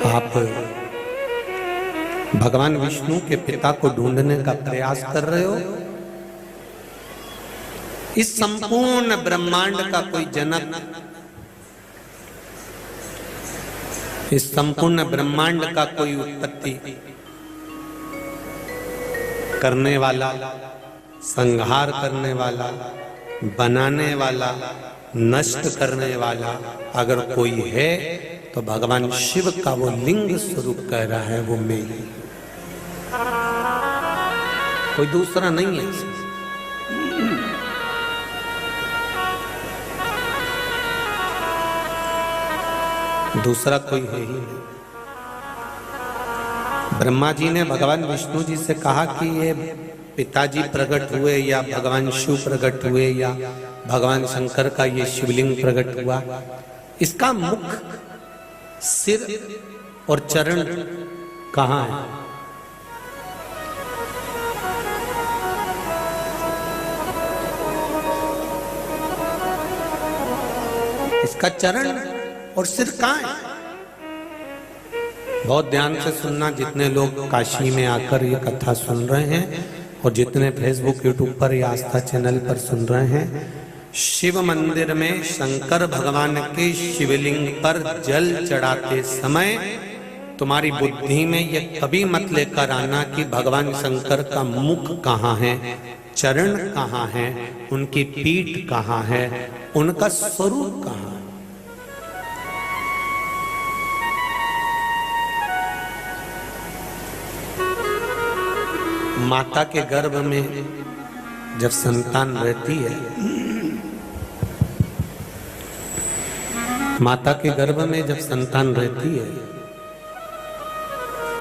आप भगवान विष्णु के पिता को ढूंढने का प्रयास कर रहे हो। इस संपूर्ण ब्रह्मांड का कोई जनक, इस संपूर्ण ब्रह्मांड का कोई उत्पत्ति करने वाला, संहार करने वाला, बनाने वाला, नष्ट करने वाला अगर कोई है तो भगवान शिव का वो लिंग स्वरूप कह रहा है वो मैं ही, कोई दूसरा नहीं है। दूसरा कोई है ही नहीं। ब्रह्मा जी ने भगवान विष्णु जी से कहा कि ये पिताजी प्रकट हुए या भगवान शिव प्रकट हुए या भगवान शंकर का ये शिवलिंग प्रकट हुआ, इसका मुख, सिर और चरण कहाँ है? इसका चरण और सिर कहाँ है? बहुत ध्यान से सुनना, जितने लोग काशी में आकर ये कथा सुन रहे हैं और जितने फेसबुक यूट्यूब पर या आस्था चैनल पर सुन रहे हैं, शिव मंदिर में शंकर भगवान के शिवलिंग पर जल चढ़ाते समय तुम्हारी बुद्धि में ये कभी मत लेकर आना कि भगवान शंकर का मुख कहाँ है, चरण कहाँ है, उनकी पीठ कहाँ है, उनका स्वरूप कहाँ है। माता के गर्भ में जब संतान रहती है, माता के गर्भ में जब संतान रहती है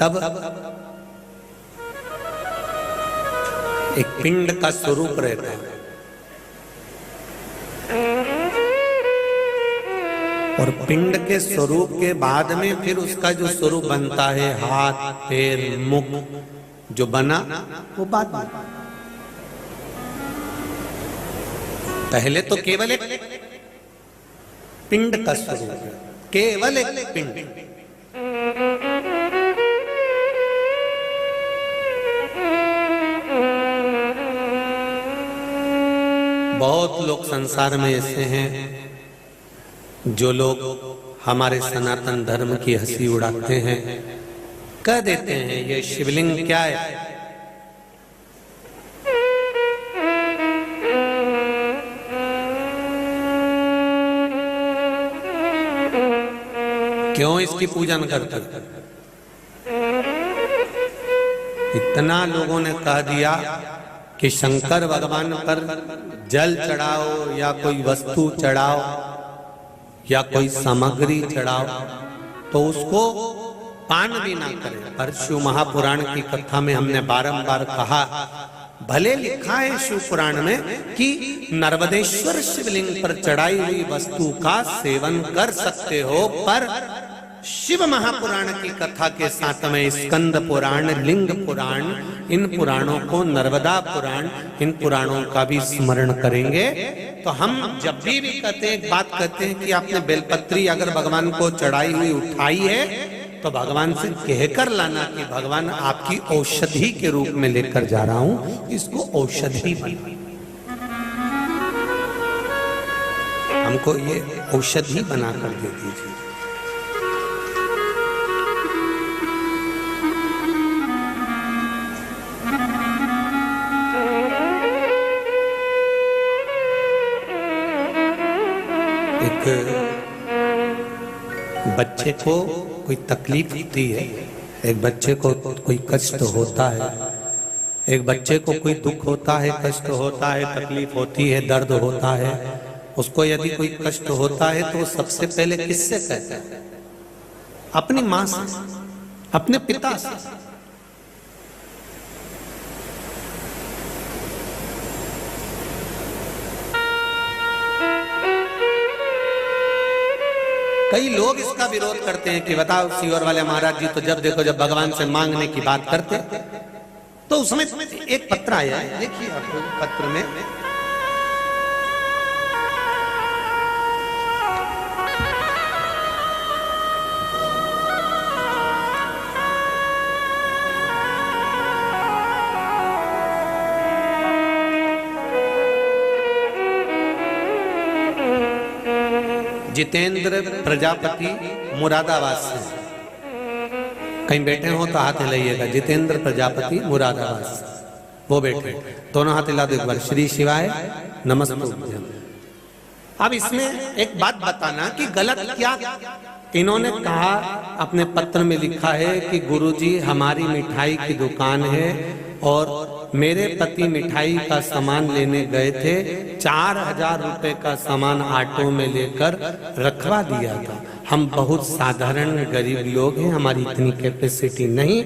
तब एक पिंड का स्वरूप रहता है और पिंड के स्वरूप के बाद में फिर उसका जो स्वरूप बनता है, हाथ पैर मुख जो बना, वो बाद में। पहले तो केवल एक पिंड का स्वरूप है, केवल एक पिंड। बहुत लोग संसार में ऐसे हैं जो लोग हमारे सनातन धर्म की हंसी उड़ाते हैं, कह देते हैं ये शिवलिंग क्या है। क्यों इसकी पूजन करते? इतना लोगों ने कह दिया कि शंकर भगवान पर जल चढ़ाओ या कोई वस्तु चढ़ाओ या कोई सामग्री चढ़ाओ तो उसको पान भी ना करें। पर शिव महापुराण की कथा में हमने बारंबार कहा, भले लिखा है शिव पुराण में कि नर्मदेश्वर शिवलिंग पर चढ़ाई हुई वस्तु का सेवन कर सकते हो, पर शिव महापुराण की कथा के साथ में स्कंद पुराण, लिंग पुराण, इन पुराणों को, नर्मदा पुराण, इन पुराणों का भी स्मरण करेंगे। तो हम जब भी कहते हैं, एक बात कहते हैं कि आपने बेलपत्री अगर भगवान को चढ़ाई हुई उठाई है तो भगवान से कहकर लाना कि भगवान आपकी औषधि के रूप में लेकर जा रहा हूं, इसको औषधि बना, हमको ये औषधि बनाकर दे दीजिए। बच्चे को कोई तकलीफ होती है, एक बच्चे को कोई कष्ट होता है, एक बच्चे को कोई दुख होता है, कष्ट होता है, तकलीफ होती है, दर्द होता है, उसको यदि कोई कष्ट होता है तो सबसे पहले किससे कहता है? अपनी मां से, अपने पिता से। कई लोग इसका विरोध करते हैं कि बताओ सीवर वाले महाराज जी तो जब देखो जब भगवान से मांगने की बात करते तो उस समय एक पत्र आया है, देखिए आपको पत्र में जितेंद्र प्रजापति मुरादाबाद से, कहीं बैठे हो तो हाथ हिलाइएगा। जितेंद्र प्रजापति मुरादाबाद से, वो बैठे, दोनों हाथ हिला दो एक बार। श्री शिवाय नमस्तुभ्यम। अब इसमें एक बात बताना कि गलत क्या इन्होंने कहा, अपने पत्र में लिखा है कि गुरुजी हमारी मिठाई की दुकान है और मेरे पति मिठाई का सामान लेने गए थे, 4000 रुपए का सामान ऑटो में लेकर रखवा दिया था। हम बहुत साधारण गरीब लोग हैं, हमारी इतनी कैपेसिटी नहीं,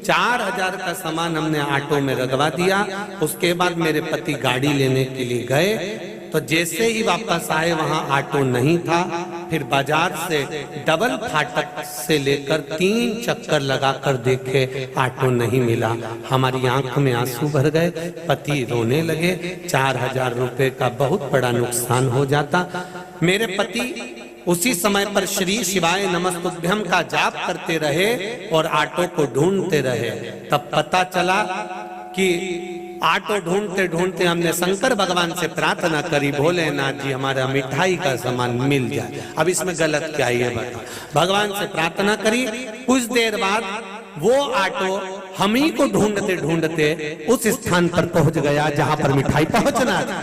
4000 का सामान हमने ऑटो में रखवा दिया। उसके बाद मेरे पति गाड़ी लेने के लिए गए तो जैसे ही वापस आए वहां ऑटो नहीं था। फिर बाजार से डबल फाटक से लेकर 3 चक्कर लगाकर देखे, ऑटो नहीं मिला। हमारी आंख में आंसू भर गए, पति रोने लगे। 4000 रुपए का बहुत बड़ा नुकसान हो जाता। मेरे पति उसी समय पर श्री शिवाय नमस्तुभ्यम का जाप करते रहे और ऑटो को ढूंढते रहे। तब पता चला कि ऑटो ढूंढते ढूंढते हमने शंकर भगवान से प्रार्थना करी, भोलेनाथ जी हमारा मिठाई का सामान मिल जाए। अब इसमें गलत क्या है बता। भगवान से प्रार्थना करी, कुछ देर बाद वो ऑटो हम ही को ढूंढते ढूंढते उस स्थान पर पहुंच गया जहां पर मिठाई पहुंचना था।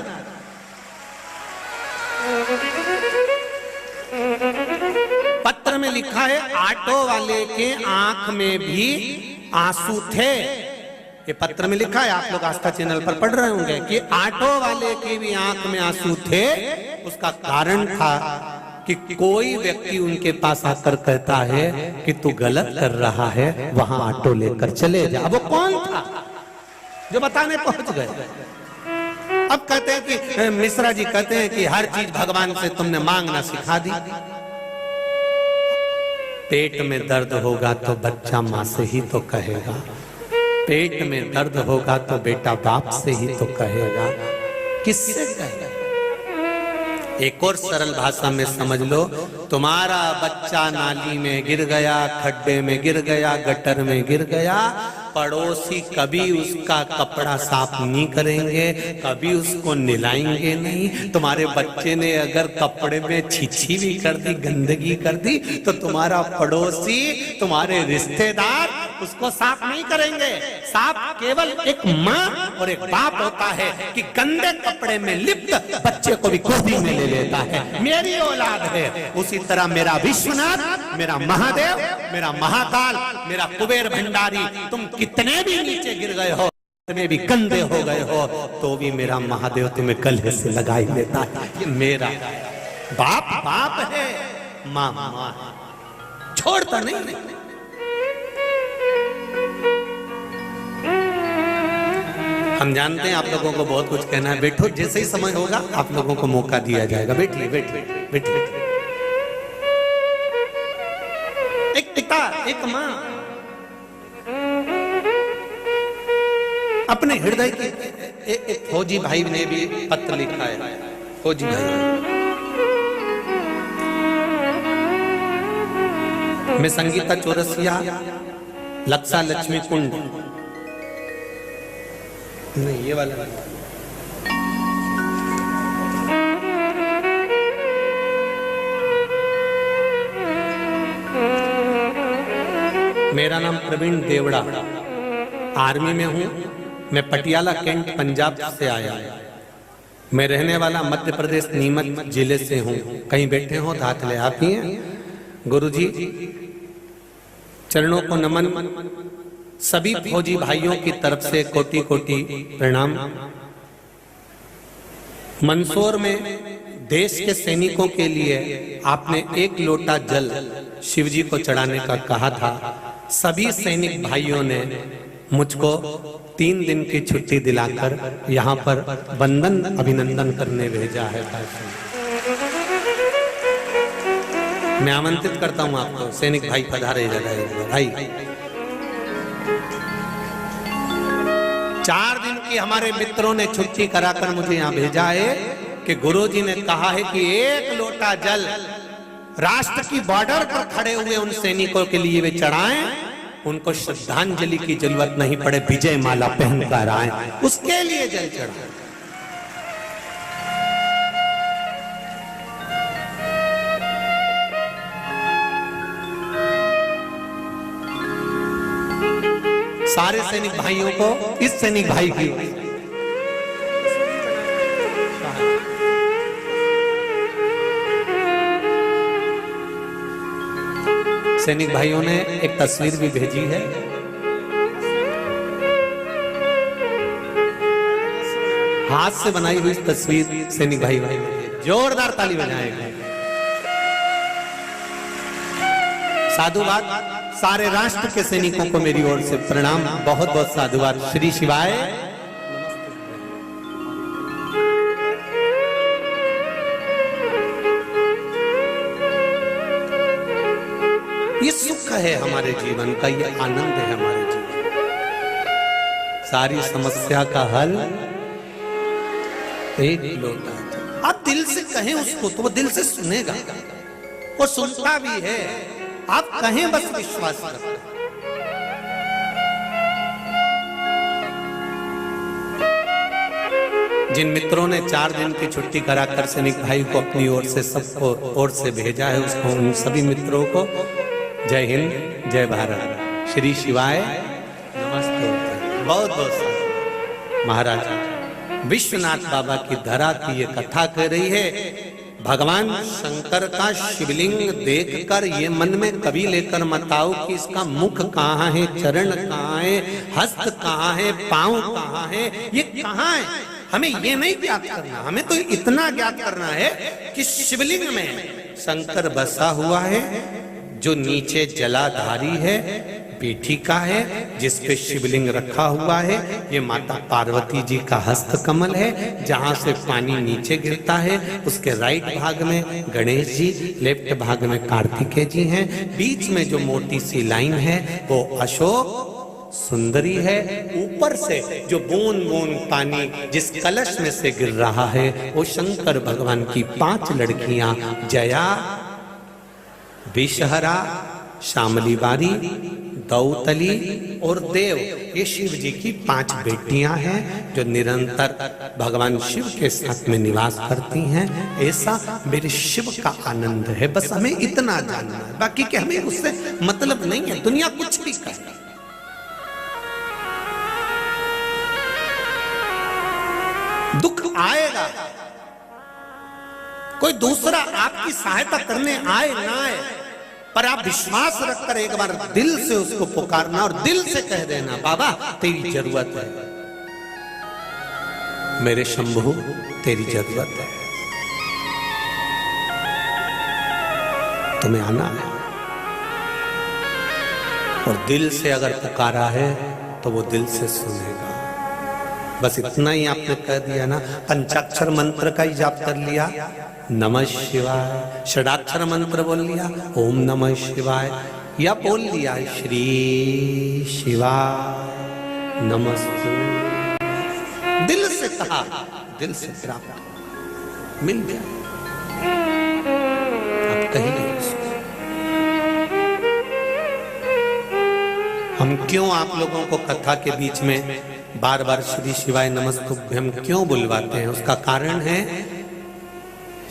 पत्र में लिखा है ऑटो वाले के आंख में भी आंसू थे। ये पत्र में लिखा है, आप लोग आस्था चैनल पर पढ़ रहे होंगे कि ऑटो वाले की भी आंख में आंसू थे। उसका कारण था कि कोई व्यक्ति उनके पास आकर कहता है कि तू गलत कर रहा है, वहां ऑटो लेकर चले जा। अब वो कौन था जो बताने पहुंच गए? अब कहते हैं कि मिश्रा जी कहते हैं कि हर चीज भगवान से तुमने मांगना सिखा दी। पेट में दर्द होगा तो बच्चा मां से ही तो कहेगा, पेट में दर्द होगा तो बेटा बाप से ही तो कहेगा, किससे कहेगा? एक और सरल भाषा में समझ लो, तुम्हारा बच्चा नाली में गिर गया, खड्डे में गिर गया, गटर में गिर गया, पड़ोसी कभी उसका कपड़ा साफ नहीं करेंगे, कभी उसको नहलाएंगे नहीं। तुम्हारे बच्चे ने अगर कपड़े में छीछी भी कर दी, गंदगी कर दी, तो तुम्हारा पड़ोसी, तुम्हारे रिश्तेदार उसको साफ नहीं करेंगे। साफ केवल एक माँ और एक बाप होता है कि गंदे कपड़े में लिप्त बच्चे को भी गोदी में ले लेता है, मेरी औलाद है। उसी तरह मेरा विश्वनाथ, मेरा महादेव, मेरा महाकाल, मेरा कुबेर भंडारी, तुम कितने भी नीचे गिर गए हो, कितने भी गंदे हो गए हो, तो भी मेरा महादेव तुम्हें गले से लगा ही लेता है। ये मेरा बाप बाप है, माँ माँ है, छोड़ता नहीं। हम जानते हैं आप लोगों को बहुत कुछ कहना है, बैठो, जैसे ही समय होगा आप लोगों को मौका दिया जाएगा। बैठिए बैठिए बैठिए। एक पिता, एक माँ अपने हृदय के, एक फौजी भाई ने भी पत्र लिखा है, फौजी भाई। मैं संगीता चौरसिया, लक्षा लक्ष्मी कुंड, नहीं ये वाला नहीं। मेरा नाम प्रवीण देवड़ा, आर्मी में हूं। मैं पटियाला कैंट पंजाब से आया। मैं रहने वाला मध्य प्रदेश नीमच जिले से हूं। कहीं बैठे हो दाखले आप ही हैं। गुरुजी चरणों को नमन। सभी फौजी भाइयों की तरफ से कोटि कोटि प्रणाम। मंदसौर में देश के सैनिकों के लिए आपने एक लोटा जल शिवजी को चढ़ाने का कहा था। सभी सैनिक भाइयों ने मुझको 3 दिन की छुट्टी दिलाकर यहाँ पर वंदन अभिनंदन करने भेजा है। मैं आमंत्रित करता हूँ आपको, सैनिक भाई पधारे जगह भाई। 4 दिन की हमारे मित्रों ने छुट्टी कराकर मुझे यहाँ भेजा है कि गुरुजी ने कहा है कि एक लोटा जल राष्ट्र की बॉर्डर पर खड़े हुए उन सैनिकों के लिए वे चढ़ाएं, उनको श्रद्धांजलि की जरूरत नहीं पड़े, विजय माला पहनकर आए, उसके लिए जल चढ़ाएं। सारे सैनिक भाइयों को, इस सैनिक भाई की सैनिक भाइयों ने एक तस्वीर भी भेजी है। हाथ से बनाई हुई तस्वीर सैनिक भाई भाई जोरदार ताली बजाएगा। साधुवाद। सारे राष्ट्र के सैनिकों को मेरी ओर से प्रणाम, बहुत बहुत साधुवाद। श्री शिवाय। ये सुख है हमारे जीवन का, ये आनंद है हमारे जीवन। सारी समस्या का हल एक लोटा। आप दिल से कहें उसको तो वो दिल से सुनेगा, वो सुनता भी है। आप कहें बस विश्वास रखें। जिन मित्रों ने 4 दिन की छुट्टी कराकर सैनिक भाई को अपनी ओर से, सबको ओर से भेजा है, उसको, उन सभी मित्रों को जय हिंद, जय भारत, श्री शिवाय, नमस्ते। बहुत बहुत महाराज विश्वनाथ बाबा की धरा की ये कथा कह रही है। भगवान शंकर का शिवलिंग देखकर ये मन में कभी लेकर मत आओ कि इसका मुख कहाँ है, चरण कहाँ है, हस्त कहाँ है, पांव कहाँ है, ये कहाँ है। हमें ये नहीं ज्ञात करना, हमें तो इतना ज्ञात करना है कि शिवलिंग में शंकर बसा हुआ है, जो नीचे जलाधारी है, पीठिका है, जिसपे शिवलिंग रखा हुआ है। ये माता पार्वती जी का हस्त कमल है, जहां से पानी नीचे गिरता है। उसके राइट भाग में गणेश जी, लेफ्ट भाग में कार्तिकेय जी हैं। बीच में जो मोटी सी लाइन है वो अशोक सुंदरी है। ऊपर से जो बूंद बूंद पानी जिस कलश में से गिर रहा है वो शंकर भगवान की 5 लड़कियां जया, विषहरा, शामली बारी, दौतली और देव, ये शिव जी की 5 बेटियां हैं जो निरंतर भगवान शिव के साथ में निवास करती हैं। ऐसा मेरे शिव का आनंद है। बस हमें इतना जानना है, बाकी के हमें उससे मतलब नहीं है। दुनिया कुछ भी करे, दुख आएगा, कोई दूसरा आपकी सहायता करने आए ना आए, पर आप विश्वास रखकर एक बार दिल से उसको पुकारना और दिल से कह देना, बाबा तेरी जरूरत है, मेरे शंभू तेरी जरूरत है, तुम्हें आना है। और दिल से अगर पुकारा है तो वो दिल से सुनेगा। बस इतना ही आपने कह दिया ना, पंचाक्षर मंत्र का ही जाप कर लिया, नमः शिवाय, षडाक्षर मंत्र बोल लिया, ओम नमः शिवाय, या बोल लिया श्री शिवाय नमस्ते, दिल से कहा, दिल से प्राप्त मिल गया। अब कहिए हम क्यों आप लोगों को कथा के बीच में बार बार श्री शिवाय नमस्तुभ्यम क्यों बुलवाते हैं? उसका कारण है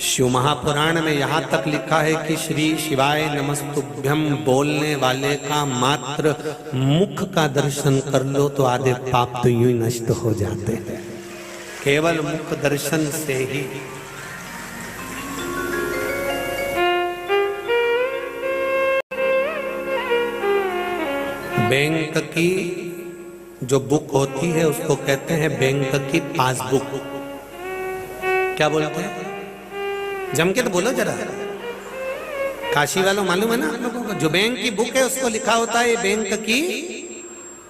शिव महापुराण में यहां तक लिखा है कि श्री शिवाय नमस्तुभ्यम बोलने वाले का मात्र मुख का दर्शन कर लो तो आधे पाप तो यूं ही नष्ट हो जाते हैं, केवल मुख दर्शन से ही। बैंक की जो बुक होती है उसको कहते हैं बैंक की पासबुक। क्या बोलते हैं? जम के तो बोलो जरा, काशी वालों मालूम है ना आप लोगों को? जो बैंक की बुक है उसको लिखा होता है बैंक की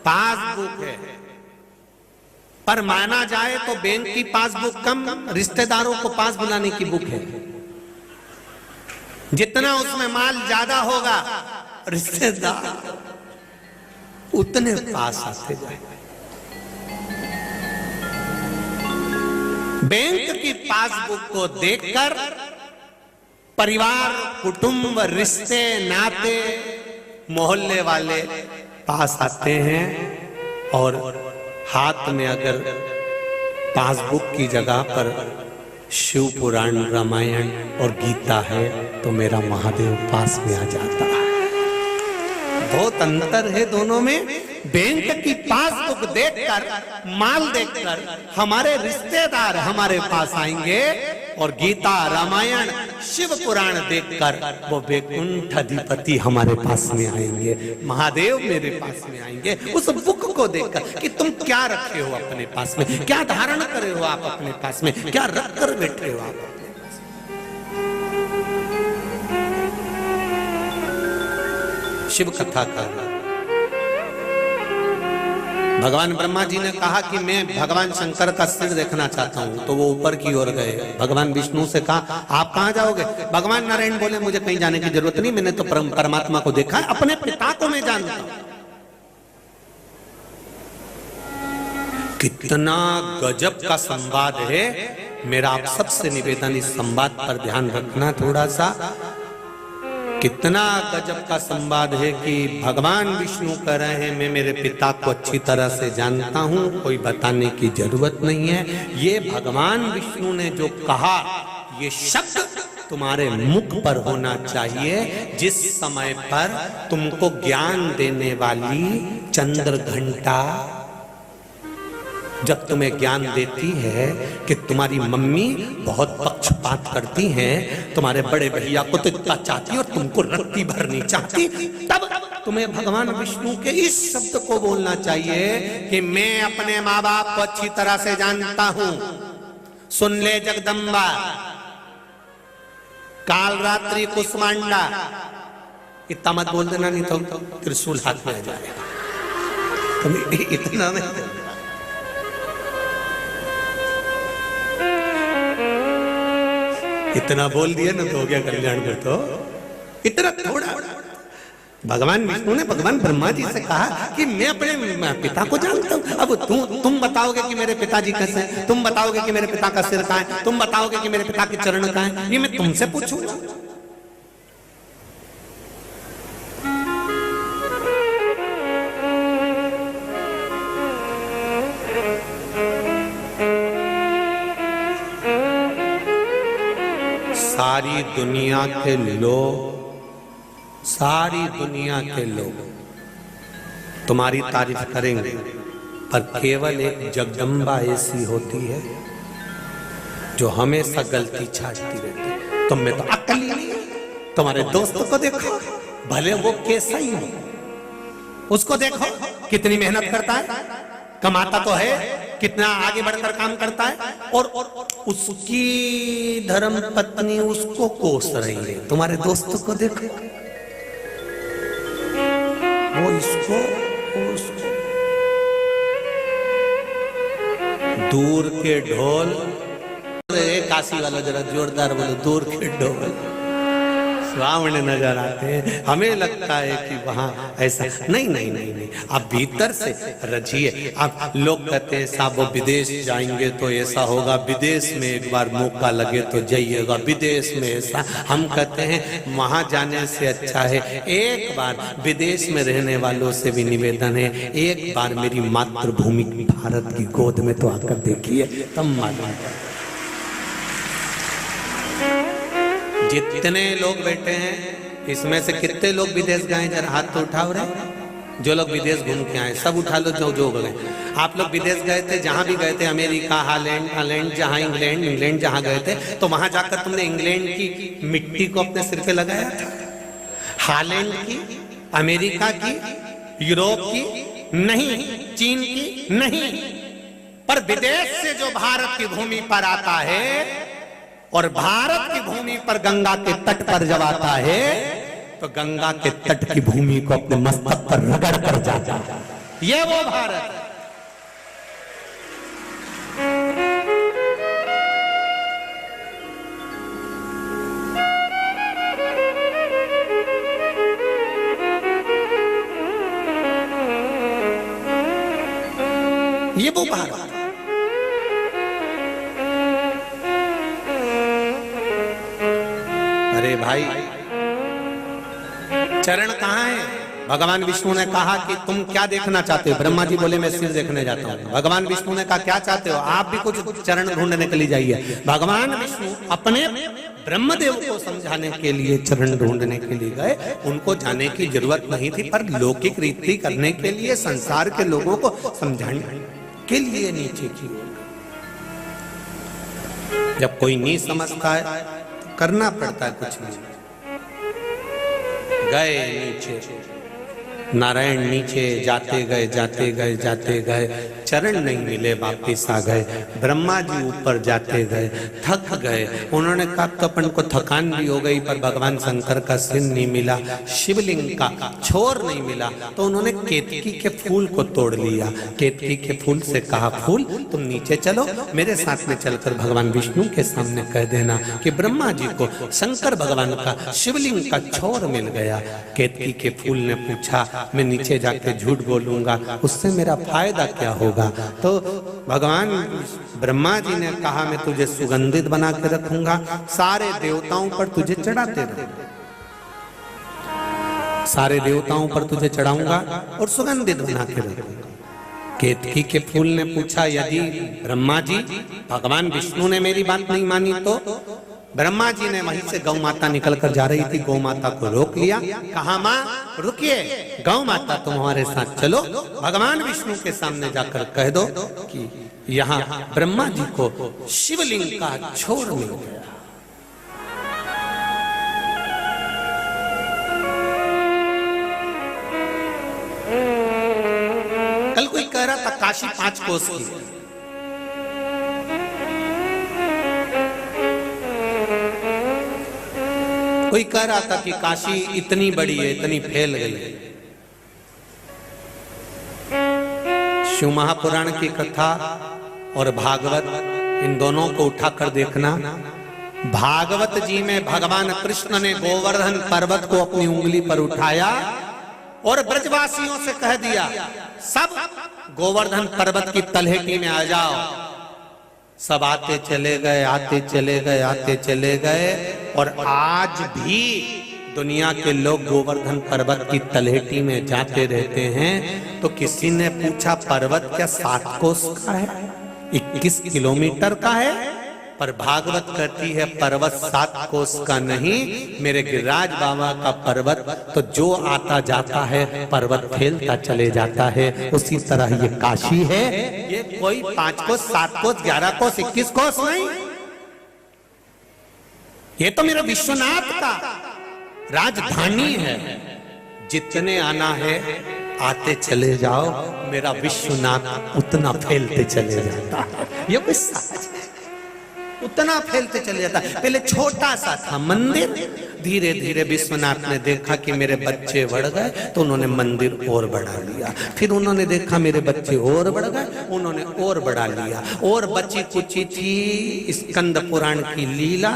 पासबुक है। पर माना जाए तो बैंक की पासबुक कम, रिश्तेदारों को पास बुलाने की बुक है। जितना उसमें माल ज्यादा होगा रिश्तेदार उतने पास आते जाए। बैंक की पासबुक को देखकर परिवार, कुटुंब, रिश्ते, नाते, मोहल्ले वाले पास आते हैं और हाथ में अगर पासबुक की जगह पर शिव पुराण, रामायण और गीता है तो मेरा महादेव पास में आ जाता है। बहुत अंतर है दोनों में। बैंक की पासबुक देखकर, माल देखकर हमारे रिश्तेदार हमारे पास आएंगे और गीता, रामायण, शिव पुराण देखकर वो वैकुंठ अधिपति हमारे पास में आएंगे, महादेव मेरे पास में आएंगे। उस बुक को देखकर कि तुम क्या रखे हो अपने पास में, क्या धारण करे हो आप अपने पास में, क्या रख कर बैठे हो आप। शिव कथा का भगवान ब्रह्मा जी ने कहा कि मैं भगवान शंकर का सिर देखना चाहता हूं, तो वो ऊपर की ओर गए। भगवान विष्णु से कहा आप कहां जाओगे? भगवान नारायण बोले मुझे कहीं जाने की जरूरत नहीं, मैंने तो परमात्मा को देखा है, अपने पिता को मैं जानता हूं। कितना गजब का संवाद है। मेरा आप सबसे निवेदन इस संवाद पर ध्यान रखना थोड़ा सा। कितना गजब का संवाद है कि भगवान विष्णु कह रहे हैं मैं मेरे पिता को अच्छी तरह से जानता हूं, कोई बताने की जरूरत नहीं है। ये भगवान विष्णु ने जो कहा, ये शब्द तुम्हारे मुख पर होना चाहिए जिस समय पर तुमको ज्ञान देने वाली चंद्र घंटा जब तुम्हें ज्ञान देती है कि तुम्हारी मम्मी बहुत पक्षपात करती हैं, तुम्हारे बड़े भैया को तो इतना चाहती और तुमको रत्ती भर नहीं चाहती, तब तुम्हें भगवान विष्णु के इस शब्द को बोलना चाहिए कि मैं अपने माँ बाप को अच्छी तरह से जानता हूं। सुन ले जगदम्बा, काल रात्रि कुसमांडा, इतना मत बोल देना नहीं तो त्रिशूल हाथ में आ जाएगा। तुम्हें इतना नहीं, इतना बोल दिया ना तो हो गया कल्याण में। तो इतना थोड़ा भगवान विष्णु ने भगवान ब्रह्मा जी से कहा कि मैं अपने पिता को जानता हूं। अब तुम बताओगे कि मेरे पिताजी कैसे हैं, तुम बताओगे कि मेरे पिता का सिर कहां है, तुम बताओगे कि मेरे पिता के चरण कहां है, ये मैं तुमसे पूछूंगा। सारी दुनिया के लोग, सारी दुनिया के लोग तुम्हारी तारीफ करेंगे, पर केवल एक जगदम्बा ऐसी होती है जो हमेशा गलती छाटती रहती है। तुम में तो अक्ल ही नहीं है। तुम्हारे दोस्तों को देखो, भले वो कैसा ही हो, उसको देखो कितनी मेहनत करता है, कमाता तो है, कितना आगे बढ़कर काम करता है, और उसकी धर्म पत्नी उसको कोस रही है। तुम्हारे दोस्तों को देखो, वो इसको उसको। दूर के ढोल, काशी वाला जरा जोरदार बोलो, दूर के ढोल सामने नजर आते हैं। हमें लगता है कि वहां ऐसा नहीं नहीं नहीं नहीं, आप भीतर से रचिए। आप लोग कहते हैं साहब वो विदेश जाएंगे तो ऐसा होगा, विदेश में एक बार मौका लगे तो जाइएगा, विदेश में ऐसा। हम कहते हैं वहां जाने से अच्छा है एक बार विदेश में रहने वालों से भी निवेदन है, एक बार मेरी मातृभूमि भारत की गोद में तो आकर देखिए, तब मालूम। जितने लोग बैठे हैं इसमें से कितने लोग विदेश गए, जरा हाथ तो उठाओ रे। जो लोग विदेश घूम के आए सब उठा लो, जो गए। आप लोग विदेश गए थे, जहां भी गए थे, अमेरिका, हालैंड, जहां इंग्लैंड जहां गए थे, तो वहां जाकर तुमने इंग्लैंड की मिट्टी को अपने सिर पे लगाया था? हालैंड की, अमेरिका की, यूरोप की नहीं, चीन की नहीं, पर विदेश से जो भारत की भूमि पर आता है और भारत की भूमि पर गंगा के तट पर जब आता है तो गंगा के तट की भूमि को अपने मस्तक पर रगड़ कर जाता है। ये वो भारत है। ये वो भारत। अरे भाई, चरण कहाँ है? भगवान विष्णु ने कहा कि तुम क्या देखना चाहते हो? ब्रह्मा जी बोले मैं सिर देखने जाता हूँ। भगवान विष्णु ने कहा क्या चाहते हो? आप भी कुछ चरण ढूंढने के लिए जाइए। भगवान विष्णु अपने ब्रह्मदेव को समझाने के लिए चरण ढूंढने के लिए गए। उनको जाने की जरूरत नहीं थी, पर लौकिक रीति करने के लिए, संसार के लोगों को समझाने के लिए नीचे की ओर। जब कोई नहीं समझता है तो करना पड़ता है कुछ नहीं। गए नीचे, नारायण नीचे जाते गए, चरण नहीं मिले, वापिस आ गए। ब्रह्मा जी ऊपर जाते गए, थक गए। उन्होंने कहा तो अपन को थकान भी हो गई, पर भगवान शंकर का सिर नहीं मिला, शिवलिंग का छोर नहीं मिला, तो उन्होंने केतकी के फूल को तोड़ लिया। केतकी के फूल से कहा, फूल तुम नीचे चलो, मेरे साथ में चलकर भगवान विष्णु के सामने कह देना कि ब्रह्मा जी को शंकर भगवान का शिवलिंग का छोर मिल गया। केतकी के फूल ने पूछा, मैं नीचे जाके झूठ बोलूंगा, उससे मेरा फायदा क्या होगा? तो भगवान ब्रह्मा जी ने कहा, मैं तुझे सुगंधित बना के रखूंगा, सारे देवताओं पर तुझे चढ़ाते रहूंगा, सारे देवताओं पर तुझे चढ़ाऊंगा और सुगंधित बना के रखूंगा। केतकी के फूल ने पूछा, यदि ब्रह्मा जी, भगवान विष्णु ने मेरी बात नहीं मानी तो? ब्रह्मा जी ने वहीं से गौ माता निकल कर जा रही थी, गौ माता को रोक लिया, कहा माँ रुकिए, गौ माता तुम हमारे साथ चलो, भगवान विष्णु के सामने जाकर कह दो कि यहाँ ब्रह्मा जी को शिवलिंग का छोर मिल गया। कल कोई कह रहा था काशी 5 कोस की, कोई कह रहा था कि काशी इतनी बड़ी है, इतनी फैल गई है। शिव महापुराण की कथा और भागवत, इन दोनों को उठाकर देखना। भागवत जी में भगवान कृष्ण ने गोवर्धन पर्वत को अपनी उंगली पर उठाया और ब्रजवासियों से कह दिया सब गोवर्धन पर्वत की तलहटी में आ जाओ। सब आते चले गए, आते चले गए, आते चले गए। और आज भी दुनिया के लोग गोवर्धन पर्वत की तलहटी में जाते रहते हैं। तो किसी ने पूछा पर्वत क्या 7 कोस का है, 21 किलोमीटर का है? पर भागवत कहती है पर्वत 7 कोस का नहीं, मेरे गिरिराज बाबा का पर्वत तो जो आता जाता है पर्वत फैलता चले जाता है। उसी तरह ये काशी है, ये कोई 5 कोस, 7 कोस, 11 कोस, 21 कोस नहीं, ये तो मेरा विश्वनाथ का राजधानी है। जितने आना है आते चले जाओ, मेरा विश्वनाथ उतना फैलते चले जाता है। ये कोई साज है, उतना फैलते चले जाता है। पहले छोटा सा था मंदिर, धीरे धीरे विश्वनाथ ने देखा कि मेरे बच्चे बढ़ गए तो उन्होंने मंदिर और बढ़ा लिया। फिर उन्होंने देखा मेरे बच्चे और बढ़ गए, उन्होंने और बढ़ा लिया। और बची कुची थी स्कंद पुराण की लीला,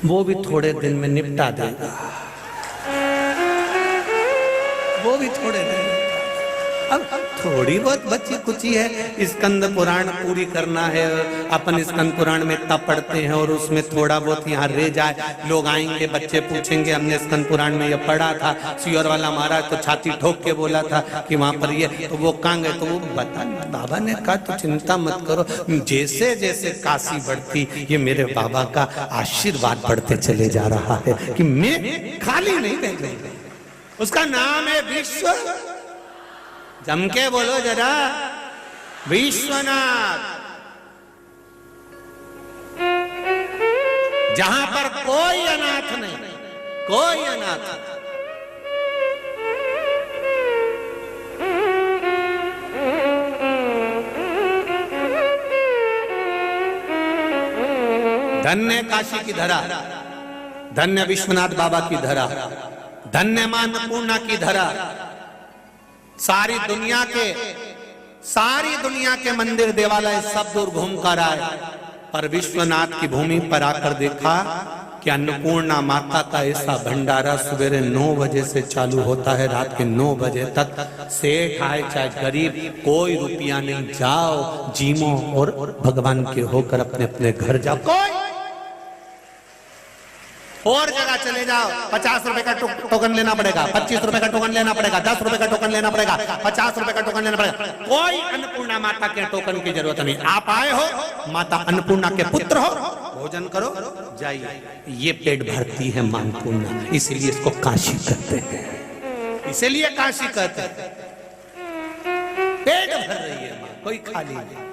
वो भी थोड़े दिन में निपटा देगा, वो भी थोड़े दिन। अब थोड़ी बहुत बची कुची है, स्कंद पुराण पूरी करना है। अपन स्कंद पुराण में इतना पढ़ते हैं और उसमें थोड़ा बहुत यहाँ रह जाए, लोग आएंगे बच्चे पूछेंगे हमने स्कंद पुराण में ये पढ़ा था, सियोर वाला महाराज तो छाती ठोक के बोला था कि वहां पर ये, तो वो कहाँ गए? तो वो बता, बाबा ने कहा तो चिंता मत करो, जैसे जैसे काशी बढ़ती ये मेरे बाबा का आशीर्वाद बढ़ते चले जा रहा है कि मैं खाली नहीं रह गई। उसका नाम है विश्व, जम के बोलो जरा, विश्वनाथ। जहां पर कोई अनाथ नहीं, कोई अनाथ नहीं। धन्य काशी की धरा, धन्य विश्वनाथ बाबा की धरा, धन्य मां अन्नपूर्णा की धरा। सारी दुनिया के मंदिर देवालय सब दूर घूम कर आए, पर विश्वनाथ की भूमि पर आकर देखा कि अन्नपूर्णा माता का ऐसा भंडारा सवेरे 9 बजे से चालू होता है, रात के 9 बजे तक। सेठ आए चाहे गरीब, कोई रुपया नहीं, जाओ जीमो और भगवान के होकर अपने अपने घर जाओ। कोई और जगह चले जाओ, 50 रुपए का टोकन लेना पड़ेगा, 25 रुपए का टोकन लेना पड़ेगा, 10 रुपए का टोकन लेना पड़ेगा, 50 रुपए का टोकन लेना पड़ेगा। कोई अन्नपूर्णा माता के टोकन की जरूरत नहीं। आप आए हो, माता अन्नपूर्णा के पुत्र हो, भोजन करो, जाइए। ये पेट भरती है मां अन्नपूर्णा, इसीलिए इसको काशी कहते हैं, इसीलिए काशी कहते हैं। पेट भर रही है मां, कोई खाली नहीं।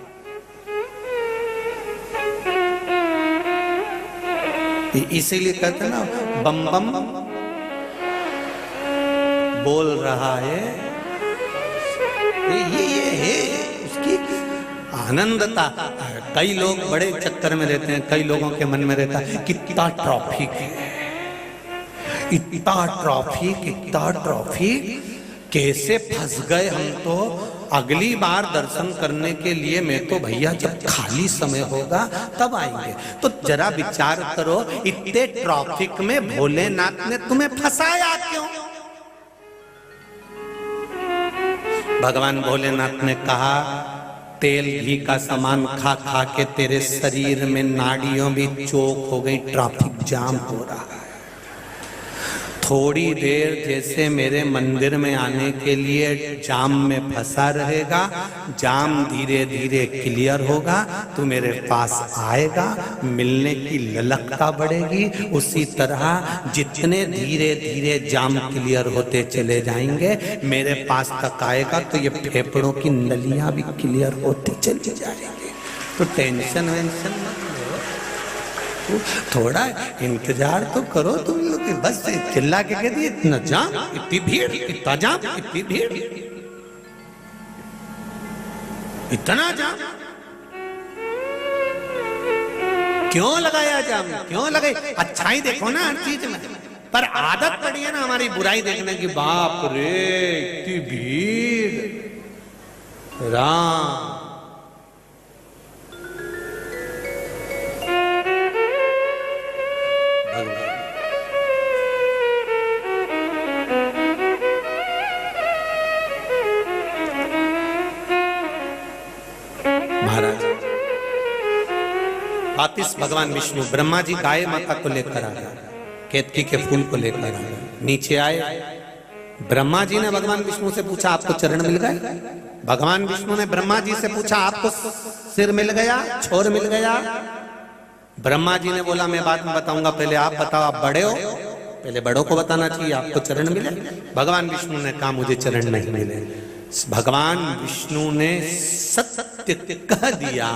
इसीलिए कहते हैं ना, बम बम बोल रहा है, ये है उसकी आनंदता। कई लोग बड़े चक्कर में रहते हैं, कई लोगों के मन में रहता है कितना ट्रॉफिक है, इतना ट्रॉफिक, इतना ट्रॉफिक, कैसे फंस गए हम तो। अगली बार दर्शन करने के लिए मैं तो भैया जब खाली समय होगा तब आएंगे। तो जरा विचार करो, इतने ट्रैफिक में भोलेनाथ ने तुम्हें फंसाया क्यों? भगवान भोलेनाथ ने कहा तेल घी का सामान खा खा के तेरे शरीर में नाड़ियों भी चोक हो गई, ट्रैफिक जाम हो रहा है। थोड़ी देर जैसे मेरे मंदिर में आने के लिए जाम में फंसा रहेगा, जाम धीरे धीरे क्लियर होगा, तू मेरे पास आएगा, मिलने की ललकता बढ़ेगी। उसी तरह जितने धीरे धीरे जाम क्लियर होते चले जाएंगे, मेरे पास तक आएगा तो ये फेफड़ों की नलियां भी क्लियर होती चली जाएंगी। तो टेंशन वेंशन मत लो, थोड़ा इंतजार तो करो तुम लोग। बस चिल्ला के कह दिए इतना जाम, इतनी भीड़, इतना जाम, इतनी भीड़, इतना जाम क्यों लगाया? जाम क्यों लगाई? अच्छाई देखो ना हर चीज में, पर आदत पड़ी है ना हमारी बुराई देखने की। बाप रे इतनी भीड़, राम महाराज वापिस भगवान विष्णु, ब्रह्मा जी गाय माता को लेकर आ गए, केतकी के फूल को लेकर आ गए, नीचे आए। ब्रह्मा जी ने भगवान विष्णु से पूछा आपको चरण मिल गए? भगवान विष्णु ने ब्रह्मा जी से पूछा आपको सिर मिल गया, छोर मिल गया? ब्रह्मा जी ने बोला मैं बाद में बताऊंगा, पहले आप बताओ, आप बड़े हो, पहले बड़ों को बताना चाहिए, आपको चरण मिले? भगवान विष्णु ने कहा मुझे चरण नहीं मिले। भगवान विष्णु ने सत्य कह दिया,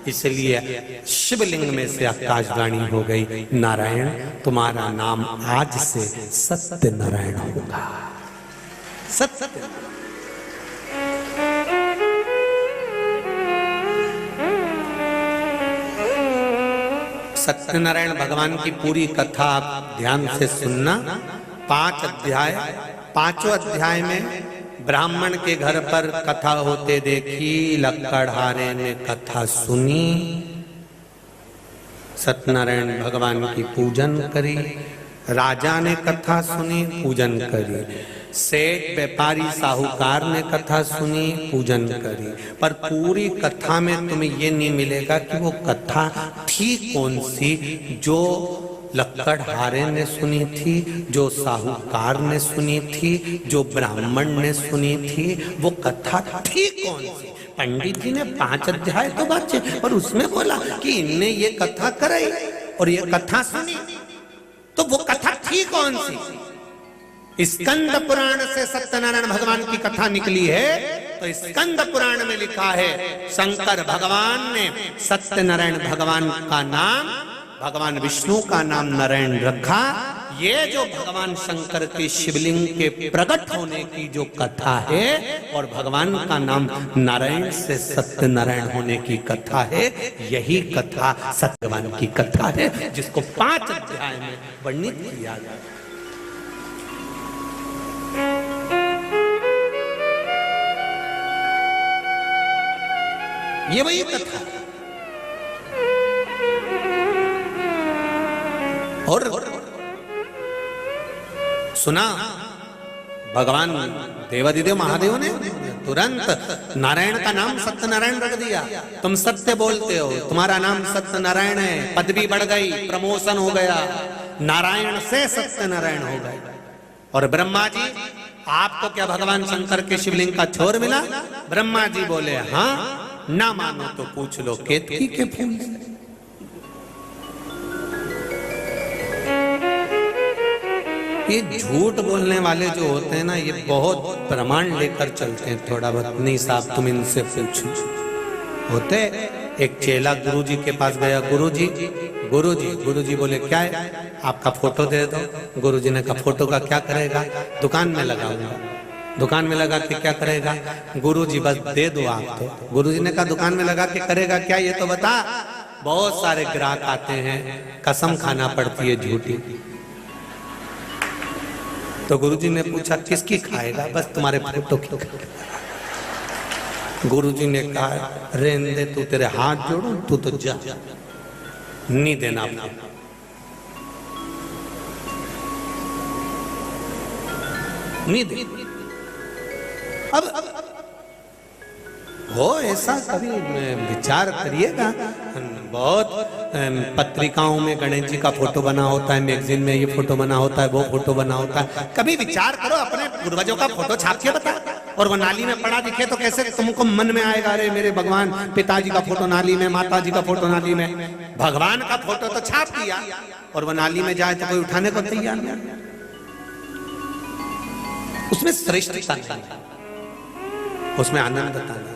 इसलिए शिवलिंग में से आकाशवाणी हो गई, नारायण तुम्हारा नाम आज से सत्य नारायण होगा। सत्य सत्यनारायण भगवान की पूरी कथा आप ध्यान से सुनना। 5 अध्याय, 5वें अध्याय में ब्राह्मण के घर पर कथा होते देखी, लक्कड़हारे ने कथा सुनी, सत्यनारायण भगवान की पूजन करी, राजा ने कथा सुनी, पूजन करी, सेठ व्यापारी साहूकार ने कथा सुनी, पूजन करी, पर पूरी कथा में तुम्हें ये नहीं मिलेगा कि वो कथा थी कौन सी, जो लक्कड़हारे ने सुनी थी, जो साहूकार ने सुनी थी, जो ब्राह्मण ने सुनी थी, वो कथा थी कौन सी? पंडित जी ने 5 अध्याय तो बचे और उसमें बोला कि इनने ये कथा कराई और ये कथा सुनी, तो वो कथा थी कौन सी? स्कंद पुराण से सत्यनारायण भगवान की कथा निकली है, तो स्कंद पुराण में लिखा है शंकर भगवान ने सत्यनारायण भगवान का नाम, भगवान विष्णु का नाम नारायण रखा। ये जो भगवान शंकर के शिवलिंग के प्रकट होने की जो कथा है और भगवान का नाम नारायण से सत्यनारायण होने की कथा है, यही कथा सत्यवान की कथा है, जिसको 5 अध्याय में वर्णित किया गया। ये वही कथा। और सुना भगवान देवादिदेव महादेव ने तुरंत नारायण का नाम सत्यनारायण रख दिया। तुम सत्य बोलते हो, तुम्हारा नाम सत्यनारायण है, पदवी बढ़ गई, प्रमोशन हो गया, नारायण से सत्यनारायण हो गए। और ब्रह्मा जी, आपको क्या भगवान शंकर के शिवलिंग का छोर मिला? ब्रह्मा जी बोले हाँ, ना मानो तो पूछ लो केतकी के फूल से। ये झूठ बोलने वाले जो होते हैं ना, ये बहुत प्रमाण लेकर चलते हैं। थोड़ा बहुत नहीं साहब तुम इनसे पूछो। होते एक चेला गुरुजी के पास गया, गुरुजी बोले क्या है? आपका फोटो दे दो। गुरुजी ने कहा फोटो का क्या करेगा? दुकान में लगाऊंगा। दुकान में लगा के क्या करेगा? गुरुजी बस दे दो आप तो। गुरुजी ने कहा दुकान में लगा के करेगा क्या, ये तो बता। बहुत सारे ग्राहक आते हैं, कसम खाना पड़ती है झूठी। तो गुरुजी ने पूछा किसकी खाएगा? बस तुम्हारे फोटो की। गुरुजी ने कहा रहने दे, तू तेरे हाथ जोड़ो, तू तो जा, नहीं देना। नहीं दे। अब हो ऐसा कभी विचार करिएगा। बहुत पत्रिकाओं में गणेश जी का फोटो बना होता है, मैगजीन में ये फोटो बना होता है, वो फोटो बना होता है। कभी विचार करो, अपने पूर्वजों का फोटो छाप के बता। और वो नाली में पड़ा दिखे तो कैसे तुमको मन में आएगा, अरे मेरे भगवान पिताजी का फोटो नाली में, माता जी का फोटो नाली में। भगवान का फोटो तो छाप दिया और वो नाली में जाए तो कोई उठाने को तैयार नहीं। उसमें श्रेष्ठता नहीं, उसमें आनंदता नहीं।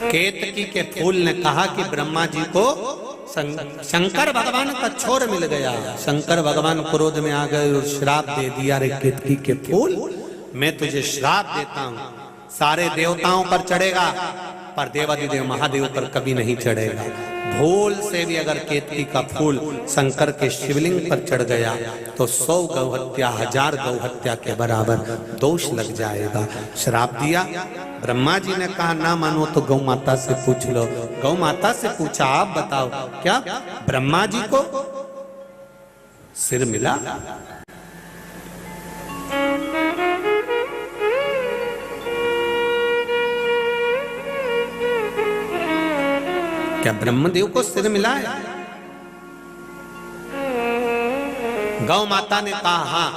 केतकी के फूल ने कहा कि ब्रह्मा जी को शंकर भगवान का छोर मिल गया। शंकर भगवान क्रोध में आ गए और श्राप दे दिया, रे केतकी के फूल मैं तुझे श्राप देता हूं, सारे देवताओं पर चढ़ेगा पर देवादिदेव महादेव पर कभी नहीं चढ़ेगा। भूल से भी अगर केतकी का फूल शंकर के शिवलिंग पर चढ़ गया तो 100 गौ हत्या, 1000 गौ हत्या के बराबर दोष लग जाएगा। श्राप दिया। ब्रह्मा जी ने कहा ना मानो तो गौ माता से पूछ लो। गौ माता से पूछा आप बताओ क्या ब्रह्मा जी को सिर मिला? क्या ब्रह्मदेव को सिर मिला है? गौ माता ने कहा हाँ,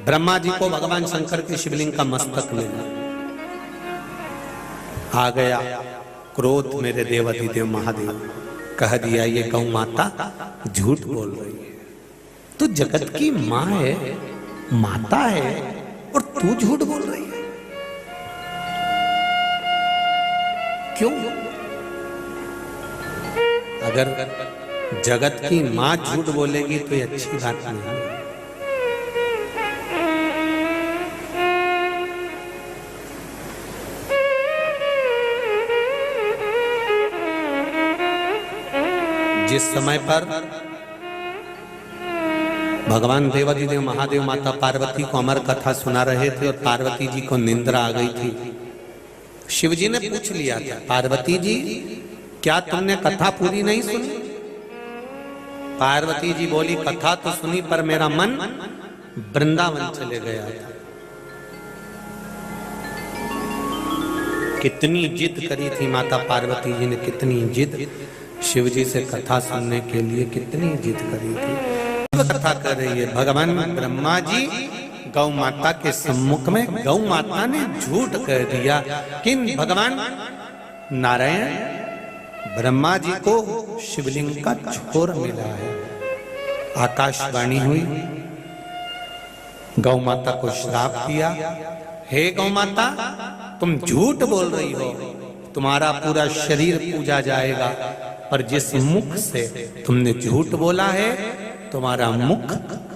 ब्रह्मा जी को भगवान शंकर की शिवलिंग का मस्तक मिला। आ गया क्रोध मेरे देवाधिदेव महादेव, कह दिया ये गौ माता झूठ बोल रही है, तू जगत की माँ है, माता है, और तू झूठ बोल रही है। क्यों? अगर जगत की माँ झूठ बोलेगी तो ये अच्छी बात नहीं है। जिस समय पर भगवान देवाधिदेव महादेव माता पार्वती को अमर कथा सुना रहे थे और पार्वती जी को निंद्रा आ गई थी, शिव जी ने पूछ लिया था, पार्वती जी क्या तुमने कथा पूरी नहीं सुनी? पार्वती जी बोली, कथा तो सुनी पर मेरा मन वृंदावन चले गया था। कितनी जिद करी थी माता पार्वती जी ने, कितनी जिद शिव जी से कथा सुनने के लिए, कितनी जिद करी थी। कथा कर रही है, भगवान ब्रह्मा जी गौ माता के सम्मुख में, गौ माता ने झूठ कह दिया कि भगवान नारायण ब्रह्मा जी को शिवलिंग का छोर मिला है। आकाशवाणी हुई, गौ माता को श्राप दिया, हे गौ माता तुम झूठ बोल रही हो, तुम्हारा पूरा शरीर पूजा जाएगा, पर जिस मुख से तुमने झूठ बोला है तुम्हारा मुख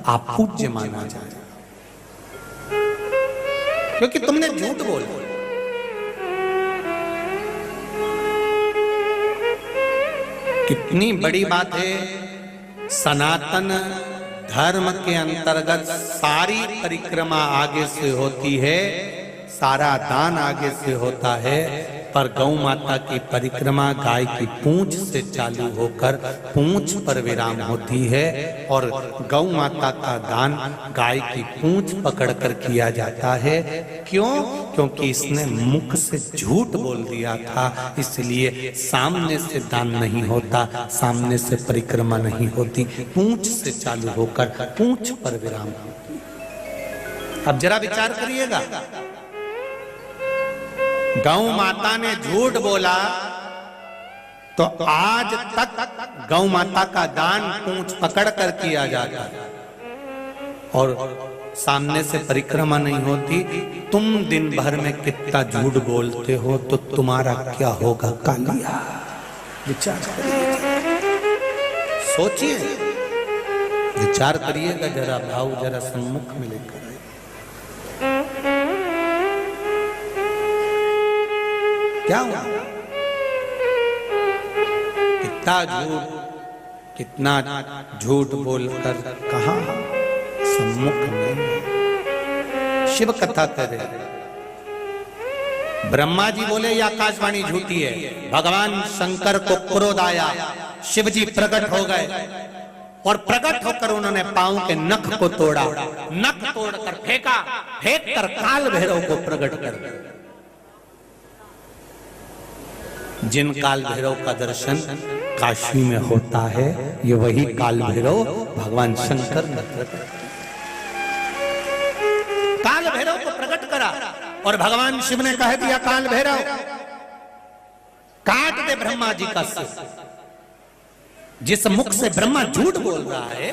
अपूज्य माना जाएगा, क्योंकि तुमने झूठ बोला। कितनी बड़ी बात है, सनातन धर्म के अंतर्गत सारी परिक्रमा आगे से होती है, सारा दान आगे से होता है, पर गौ माता की परिक्रमा गाय की पूंछ से चालू होकर पूंछ पर विराम होती है, और गौ माता का दान गाय की पूंछ पकड़कर किया जाता है। क्यों? क्योंकि इसने मुख से झूठ बोल दिया था, इसलिए सामने से दान नहीं होता, सामने से परिक्रमा नहीं होती, पूंछ से चालू होकर पूंछ पर विराम होती। अब जरा विचार करिएगा, गौ माता ने झूठ बोला तो आज तक गौ माता का दान पूंछ पकड़ कर किया जाता है, और सामने से परिक्रमा नहीं होती। तुम दिन भर में कितना झूठ बोलते हो तो तुम्हारा क्या होगा कालिया? विचार करिए, सोचिए, विचार करिएगा जरा, भाव जरा सम्मुख में लेकर। क्या हुआ? कितना झूठ बोलकर कहा सम्मुख में शिव कथा करे। ब्रह्मा जी बोले ये आकाशवाणी झूठी है, भगवान शंकर को क्रोध आया, शिव जी प्रकट हो गए और प्रकट होकर उन्होंने पांव के नख को तोड़ा, नख तोड़कर फेंका, फेंक कर काल भैरव को प्रकट कर दिया। जिन काल भैरव का दर्शन काशी में होता है, ये वही काल भैरव भगवान शंकर ने प्रकट, काल भैरव को प्रकट करा, और भगवान शिव ने कह दिया, काल भैरव काट दे ब्रह्मा जी का सिर। जिस मुख से ब्रह्मा झूठ बोल रहा है,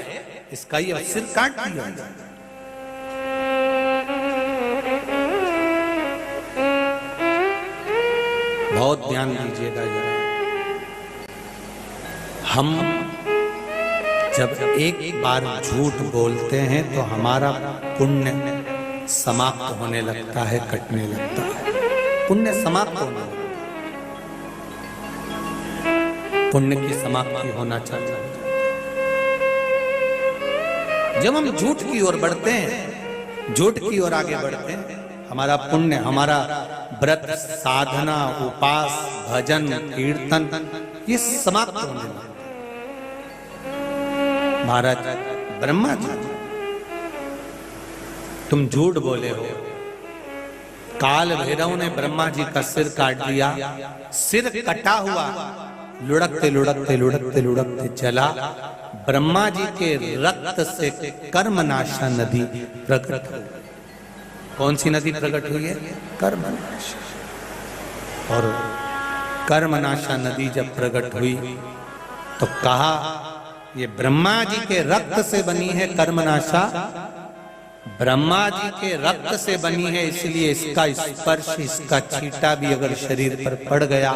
इसका ये सिर काट दिया। बहुत ध्यान दीजिएगा जरा, हम जब एक बार झूठ बोलते हैं तो हमारा पुण्य समाप्त होने लगता है, कटने लगता है, पुण्य समाप्त होने लगता है, पुण्य की समाप्ति होना चाहिए। जब हम झूठ की ओर बढ़ते हैं, झूठ की ओर आगे बढ़ते हैं, हमारा पुण्य, हमारा व्रत, साधना, उपास, भजन, कीर्तन, ये समाप्त होने लगता है। महाराज ब्रह्मा जी, तुम झूठ बोले हो, काल भैरव ने ब्रह्मा जी का सिर काट दिया। सिर कटा हुआ लुढ़कते लुढ़कते लुढ़कते लुढ़कते चला। ब्रह्मा जी के रक्त से कर्मनाशा नदी प्रकट हो गई। कौन सी नदी प्रकट हुई है? कर्मनाशा। और कर्मनाशा नदी जब प्रकट हुई तो कहा ये ब्रह्मा जी के रक्त से बनी है कर्मनाशा, ब्रह्मा जी के रक्त से बनी है, इसलिए इसका स्पर्श, इसका छींटा भी अगर शरीर पर पड़ गया,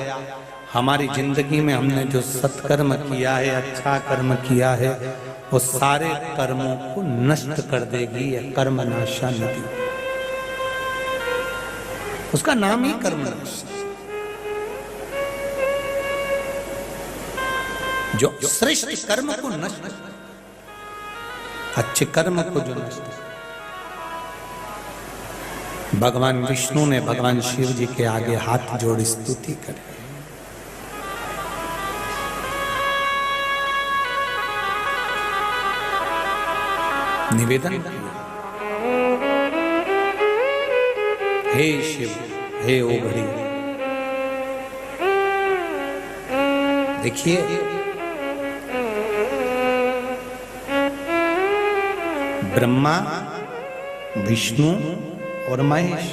हमारी जिंदगी में हमने जो सत्कर्म किया है, अच्छा कर्म किया है, वो सारे कर्मों को नष्ट कर देगी ये कर्मनाशा नदी। उसका नाम ही कर्मनाशा। जो श्रेष्ठ कर्म को नष्ट, अच्छे कर्म को जो नष्ट। भगवान विष्णु ने भगवान शिव जी के आगे हाथ जोड़ स्तुति करी। निवेदन किया, हे शिव, हे ओघड़ी। देखिए ब्रह्मा, विष्णु और महेश,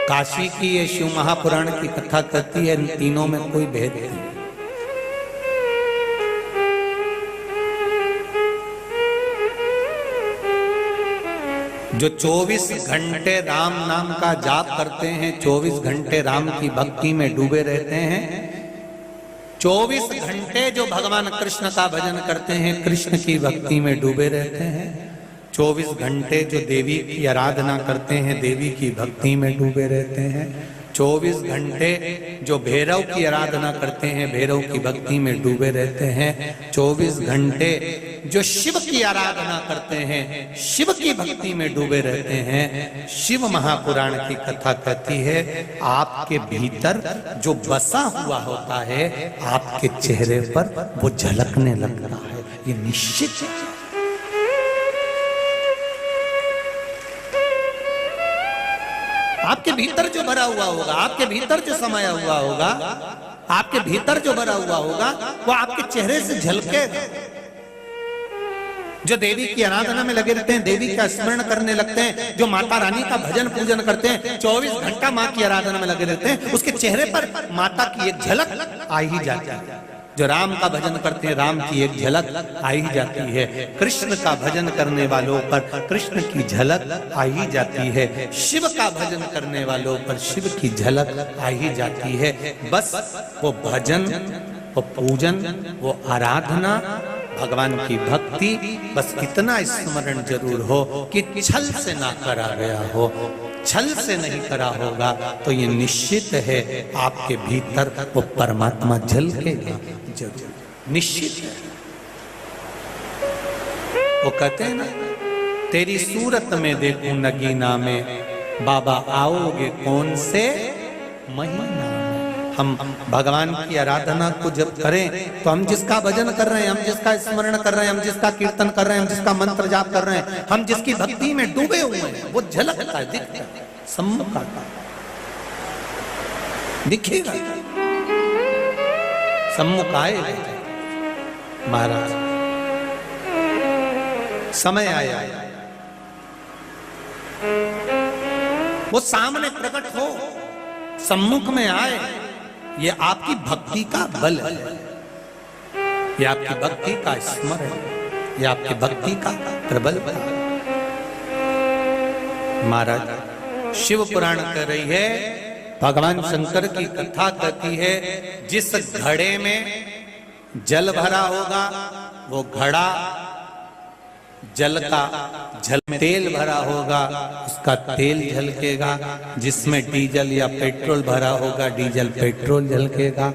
काशी की ये शिव महापुराण की कथा कहती है, इन तीनों में कोई भेद नहीं। जो 24 घंटे राम नाम का जाप करते हैं, 24 घंटे राम की भक्ति में डूबे रहते हैं, 24 घंटे जो भगवान कृष्ण का भजन करते हैं, कृष्ण की भक्ति में डूबे रहते हैं, 24 घंटे जो देवी की आराधना करते हैं, देवी की भक्ति में डूबे रहते हैं, 24 घंटे जो भैरव की आराधना करते हैं, भैरव की भक्ति में डूबे रहते हैं, 24 घंटे जो शिव की आराधना करते हैं, शिव की भक्ति में डूबे रहते हैं। शिव महापुराण की कथा कहती है, आपके भीतर जो बसा हुआ होता है, आपके चेहरे पर वो झलकने लगता है। ये निश्चित है। आपके भीतर जो भरा हुआ होगा, आपके भीतर जो समाया हुआ होगा, आपके भीतर जो भरा हुआ होगा, वो आपके चेहरे से झलकेगा। जो देवी की आराधना में लगे रहते हैं, देवी का स्मरण करने लगते हैं, जो माता रानी का भजन पूजन करते हैं, 24 घंटा माँ की आराधना में लगे रहते हैं, उसके चेहरे पर माता की एक झलक आ ही जाती है। जो राम का भजन करते हैं, राम की एक झलक आ ही जाती है। कृष्ण का भजन करने वालों पर कृष्ण की झलक आ ही जाती है। शिव का भजन करने वालों पर शिव की झलक आ ही जाती है। बस वो भजन, वो पूजन, वो आराधना, भगवान की भक्ति, बस इतना स्मरण जरूर हो कि छल से ना करा गया हो। छल से नहीं करा होगा तो ये निश्चित है आपके भीतर वो परमात्मा झलकेगा, निश्चित है। वो कहते हैं ना, तेरी सूरत में देखूं नगीना में, बाबा आओगे कौन से महीना। हम भगवान की आराधना को जब करें तो हम जिसका भजन कर रहे हैं, हम जिसका स्मरण कर रहे हैं, हम जिसका कीर्तन कर रहे हैं, हम जिसका मंत्र जाप कर रहे हैं, हम जिसकी भक्ति में डूबे हुए हैं, वो झलकता है, दिखता है, सम्मुख आता है, दिखेगा, सम्मुख आएगा। महाराज समय आया, वो सामने प्रकट हो, सम्मुख में आए। ये आपकी भक्ति का बल है, ये आपकी भक्ति का स्मरण है, ये आपकी भक्ति का प्रबल बल। महाराज शिव पुराण कह रही है, भगवान शंकर की कथा कहती है, जिस घड़े में जल भरा होगा वो घड़ा जल का तेल भरा होगा उसका तेल झलकेगा, जिसमें डीजल या पेट्रोल भरा होगा डीजल पेट्रोल झलकेगा,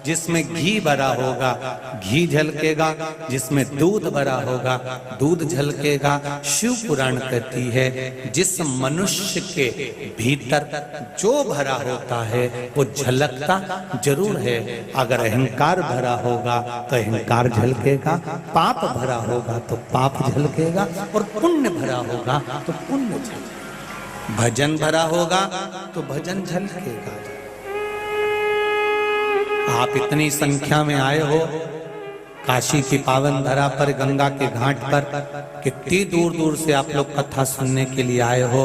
जिसमें घी भरा होगा घी झलकेगा, जिसमें दूध भरा होगा दूध झलकेगा। शिव पुराण कहती है जिस मनुष्य के भीतर जो भरा होता है वो झलकता जरूर है। अगर अहंकार भरा होगा तो अहंकार झलकेगा, पाप भरा होगा तो पाप झलकेगा, और पुण्य भरा होगा तो पुण्य झलकेगा, भजन भरा होगा तो भजन झलकेगा। आप इतनी संख्या में आए हो काशी की पावन धरा पर, गंगा के घाट पर, कितनी दूर दूर से आप लोग कथा सुनने के लिए आए हो।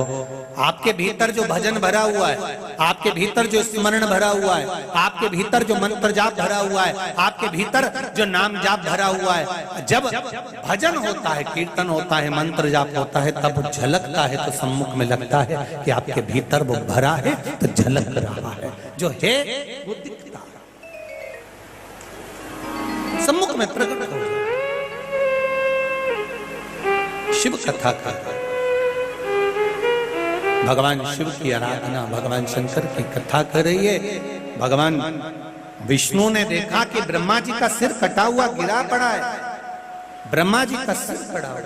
आपके भीतर जो भजन भरा हुआ है, आपके भीतर जो स्मरण भरा हुआ है, आपके भीतर जो मंत्र जाप भरा हुआ है, आपके भीतर जो नाम जाप भरा हुआ है, जब भजन होता है, कीर्तन होता है, मंत्र जाप होता है, तब झलकता है तो सम्मुख में लगता है कि आपके भीतर वो भरा है, तो झलक रहा है, जो है वो दिखता है, सम्मुख में प्रकट हो जाए। शिव कथा का भगवान शिव की आराधना, भगवान शंकर की कथा कर रही है। भगवान विष्णु ने देखा कि ब्रह्मा जी का सिर कटा हुआ गिरा पड़ा है, ब्रह्मा जी का सिर पड़ा हुआ है।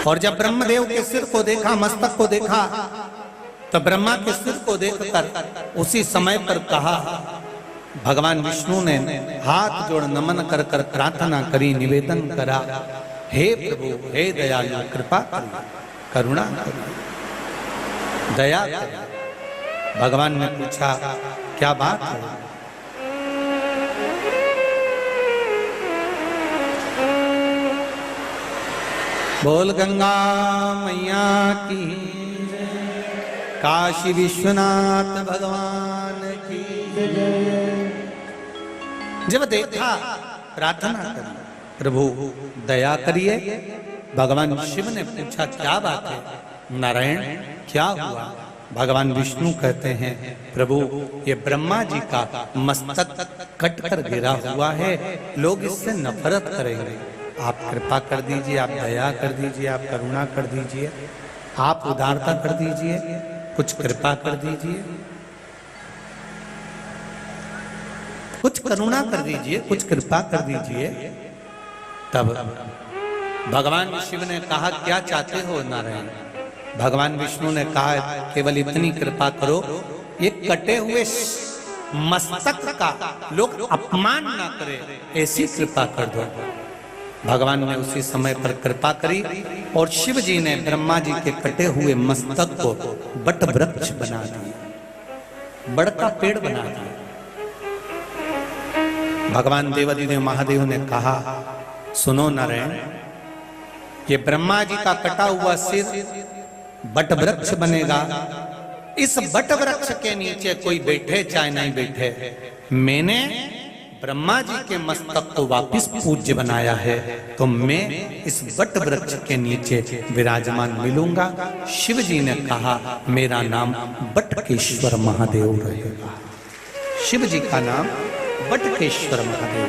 और जब ब्रह्मदेव के सिर को देखा, मस्तक को देखा, तो ब्रह्मा के सिर को देखकर उसी समय पर कहा, भगवान विष्णु ने हाथ जोड़ नमन कर कर प्रार्थना करी, निवेदन करा, हे प्रभु, हे दयालु, कृपा करिए, करुणा करिए, दया करिए। भगवान ने पूछा, क्या बात है? बोल गंगा मैया की, काशी विश्वनाथ भगवान की। जब देखा, प्रार्थना करी, प्रभु दया करिए। भगवान शिव ने पूछा, क्या बात है नारायण, क्या हुआ? भगवान विष्णु कहते हैं, प्रभु ये ब्रह्मा जी का मस्तक कट कर गिरा हुआ है, लोग इससे नफरत करेंगे, आप कृपा कर दीजिए, आप दया कर दीजिए, आप करुणा कर दीजिए, आप उदारता कर दीजिए, कुछ कृपा कर दीजिए, कुछ करुणा कर दीजिए, कुछ कृपा कर दीजिए। तब भगवान शिव ने कहा, क्या चाहते हो नारायण? भगवान विष्णु ने कहा, केवल इतनी कृपा करो, ये कटे हुए मस्तक का लोग अपमान ना करे, ऐसी कृपा कर दो। भगवान ने उसी समय पर कृपा करी और शिव जी ने ब्रह्मा जी के कटे हुए मस्तक को बट वृक्ष बना दिया, बड़का पेड़ बना दिया। भगवान देवादिदेव महादेव ने कहा, सुनो नारायण, ये ब्रह्मा जी का कटा हुआ सिर बट वृक्ष बनेगा, इस बट वृक्ष के नीचे कोई बैठे चाहे नहीं बैठे, मैंने ब्रह्मा जी के मस्तक को वापस पूज्य बनाया है, तो मैं इस बट वृक्ष के नीचे विराजमान मिलूंगा। शिव जी ने कहा, मेरा नाम बटकेश्वर महादेव रहेगा। शिव जी का नाम बटकेश्वर महादेव।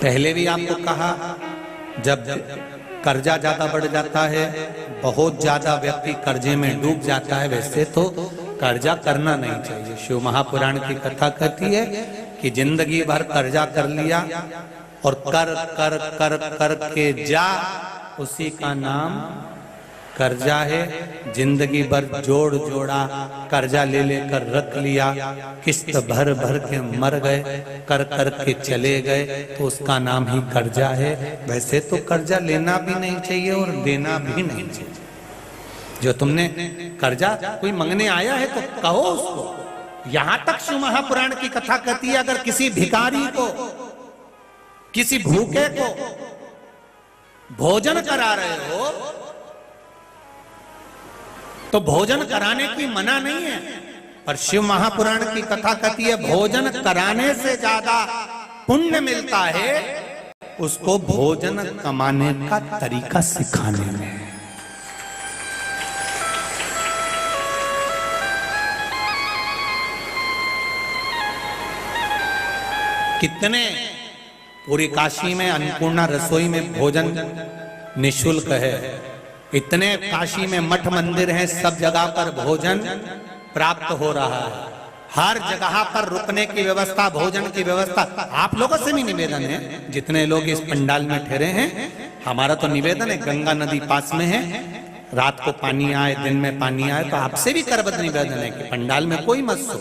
पहले भी आपको कहा, जब कर्जा ज्यादा बढ़ जाता है, बहुत ज्यादा व्यक्ति कर्जे में डूब जाता है, वैसे तो कर्जा करना नहीं चाहिए। शिव महापुराण की कथा कहती है कि जिंदगी भर कर्जा कर लिया और कर कर कर कर के जा, उसी का नाम कर्जा है। जिंदगी भर जोड़ जोड़ा, कर्जा ले लेकर रख लिया, किस्त भर भर के मर गए, कर कर के चले गए, तो उसका नाम ही कर्जा है। वैसे तो कर्जा लेना भी नहीं चाहिए और देना भी नहीं चाहिए। जो तुमने कर्जा कोई मांगने आया है तो कहो उसको। यहां तक शिव महापुराण की कथा कहती है, अगर किसी भिखारी को, किसी भूखे को भोजन करा रहे हो तो भोजन कराने की मना नहीं है, पर शिव महापुराण की कथा कहती है भोजन कराने से ज्यादा पुण्य मिलता है उसको भोजन कमाने का तरीका सिखाने में। कितने पूरी काशी में अन्नपूर्णा रसोई में भोजन निशुल्क है, इतने काशी में मठ मंदिर हैं, सब जगह पर भोजन प्राप्त हो रहा है, हर जगह पर रुकने की व्यवस्था, भोजन की व्यवस्था। आप लोगों से भी निवेदन है, जितने लोग इस पंडाल में ठहरे हैं, हमारा तो निवेदन है, गंगा नदी पास में है, रात को पानी आए, दिन में पानी आए, तो आपसे भी करबद्ध निवेदन है कि पंडाल में कोई मत सो।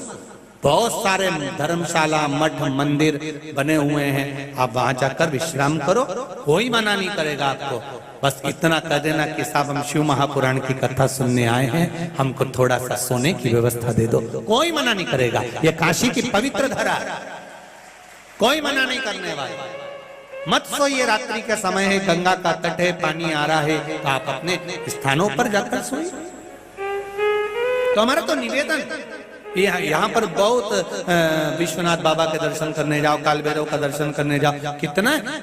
बहुत सारे धर्मशाला, मठ, मंदिर बने हुए हैं, आप वहां जाकर विश्राम करो, कोई मना नहीं करेगा आपको। बस इतना कह देना कि साहब हम शिव महापुराण की कथा सुनने आए हैं, हमको थोड़ा सा सोने की व्यवस्था दे दो, कोई मना नहीं करेगा। ये काशी की पवित्र धरा, कोई मना नहीं करने वाला। मत सोइए, रात्रि का समय है, गंगा का तट है, पानी आ रहा है, तो आप अपने स्थानों पर जाकर सोइए। तो हमारा तो निवेदन, यहाँ पर बहुत विश्वनाथ बाबा के दर्शन करने जाओ, काल भैरव का दर्शन करने जाओ,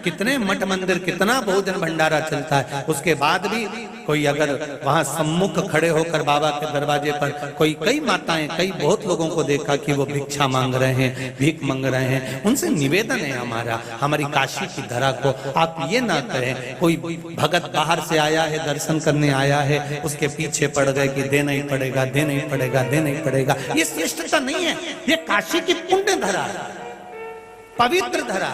कितने मठ मंदिर, कितना भोजन भंडारा चलता है। उसके बाद भी कोई अगर वहां सम्मुख खड़े होकर बाबा के दरवाजे पर कई माताएं, बहुत लोगों को देखा कि वो भिक्षा मांग रहे हैं, भीख मांग रहे हैं। उनसे निवेदन है हमारा, हमारी काशी की धरा को आप ये ना करें कोई भगत बाहर से आया है, दर्शन करने आया है, उसके पीछे पड़ गए कि देना ही पड़ेगा, देना ही पड़ेगा, देना ही पड़ेगा। ये श्रेष्ठता नहीं है, ये काशी की पुण्य धरा, पवित्र धरा।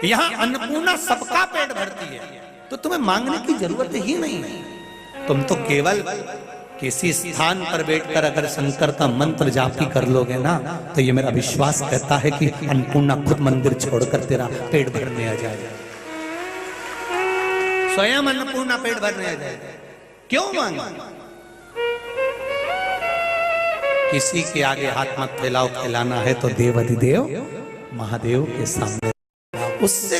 यहाँ अन्नपूर्णा सबका पेट भरती है, तो तुम्हें मांगने की जरूरत ही नहीं है। तुम तो केवल किसी स्थान पर बैठकर अगर शंकर का मंत्र जाप ही कर लोगे ना, तो ये मेरा विश्वास कहता है कि अन्नपूर्णा खुद मंदिर छोड़कर तेरा पेट भरने आ जाएगा। स्वयं अन्नपूर्णा पेट भरने आ जाएगा। क्यों मांगा? किसी के आगे हाथ मत फैलाओ, फैलाना है तो देव अधिदेव महादेव के सामने। उससे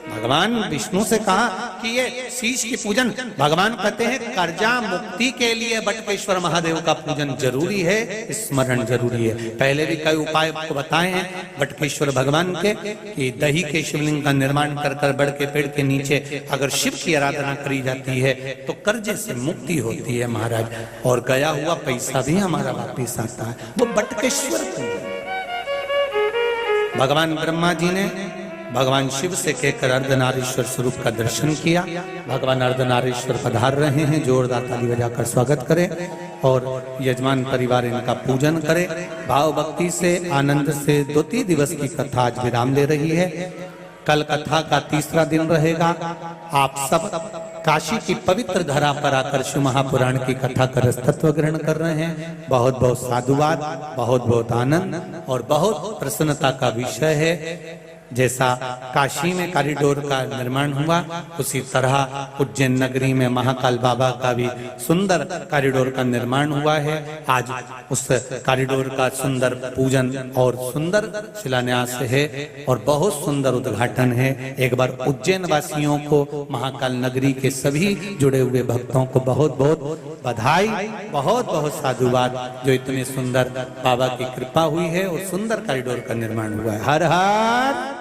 भगवान विष्णु से कहा कि ये शीश की पूजन, भगवान कहते हैं कर्जा मुक्ति के लिए बटकेश्वर महादेव का पूजन जरूरी है, स्मरण जरूरी है। पहले भी कई उपाय आपको बताए हैं बटकेश्वर भगवान के, कि दही के शिवलिंग का निर्माण कर बड़ के पेड़ के नीचे अगर शिव की आराधना करी जाती है तो कर्जे से मुक्ति होती है महाराज, और गया हुआ पैसा भी हमारा वापिस आता है। वो बटकेश्वर भगवान ब्रह्मा जी ने भगवान शिव से कहकर अर्धनारीश्वर स्वरूप का दर्शन किया। भगवान अर्धनारीश्वर पधार रहे हैं, जोरदार ताली बजाकर स्वागत करें और यजमान परिवार इनका पूजन करे। भाव भक्ति से, आनंद से 2-3 दिवस की कथा आज विराम ले रही है। कल कथा का 3रा दिन रहेगा। आप सब काशी की पवित्र धरा पर आकर शिव महापुराण की कथा का रसतत्व ग्रहण कर रहे हैं। बहुत बहुत साधुवाद, बहुत बहुत आनंद और बहुत प्रसन्नता का विषय है। जैसा काशी में कॉरिडोर का निर्माण हुआ, उसी तरह उज्जैन नगरी में महाकाल बाबा का भी सुंदर कॉरिडोर का निर्माण हुआ है। आज उस कॉरिडोर का सुंदर पूजन और सुंदर शिलान्यास है और बहुत सुंदर उद्घाटन है। एक बार उज्जैन वासियों को, महाकाल नगरी के सभी जुड़े हुए भक्तों को बहुत बहुत बधाई, बहुत बहुत साधुवाद, जो इतने सुंदर बाबा की कृपा हुई है और सुंदर कॉरिडोर का निर्माण हुआ है। हर हर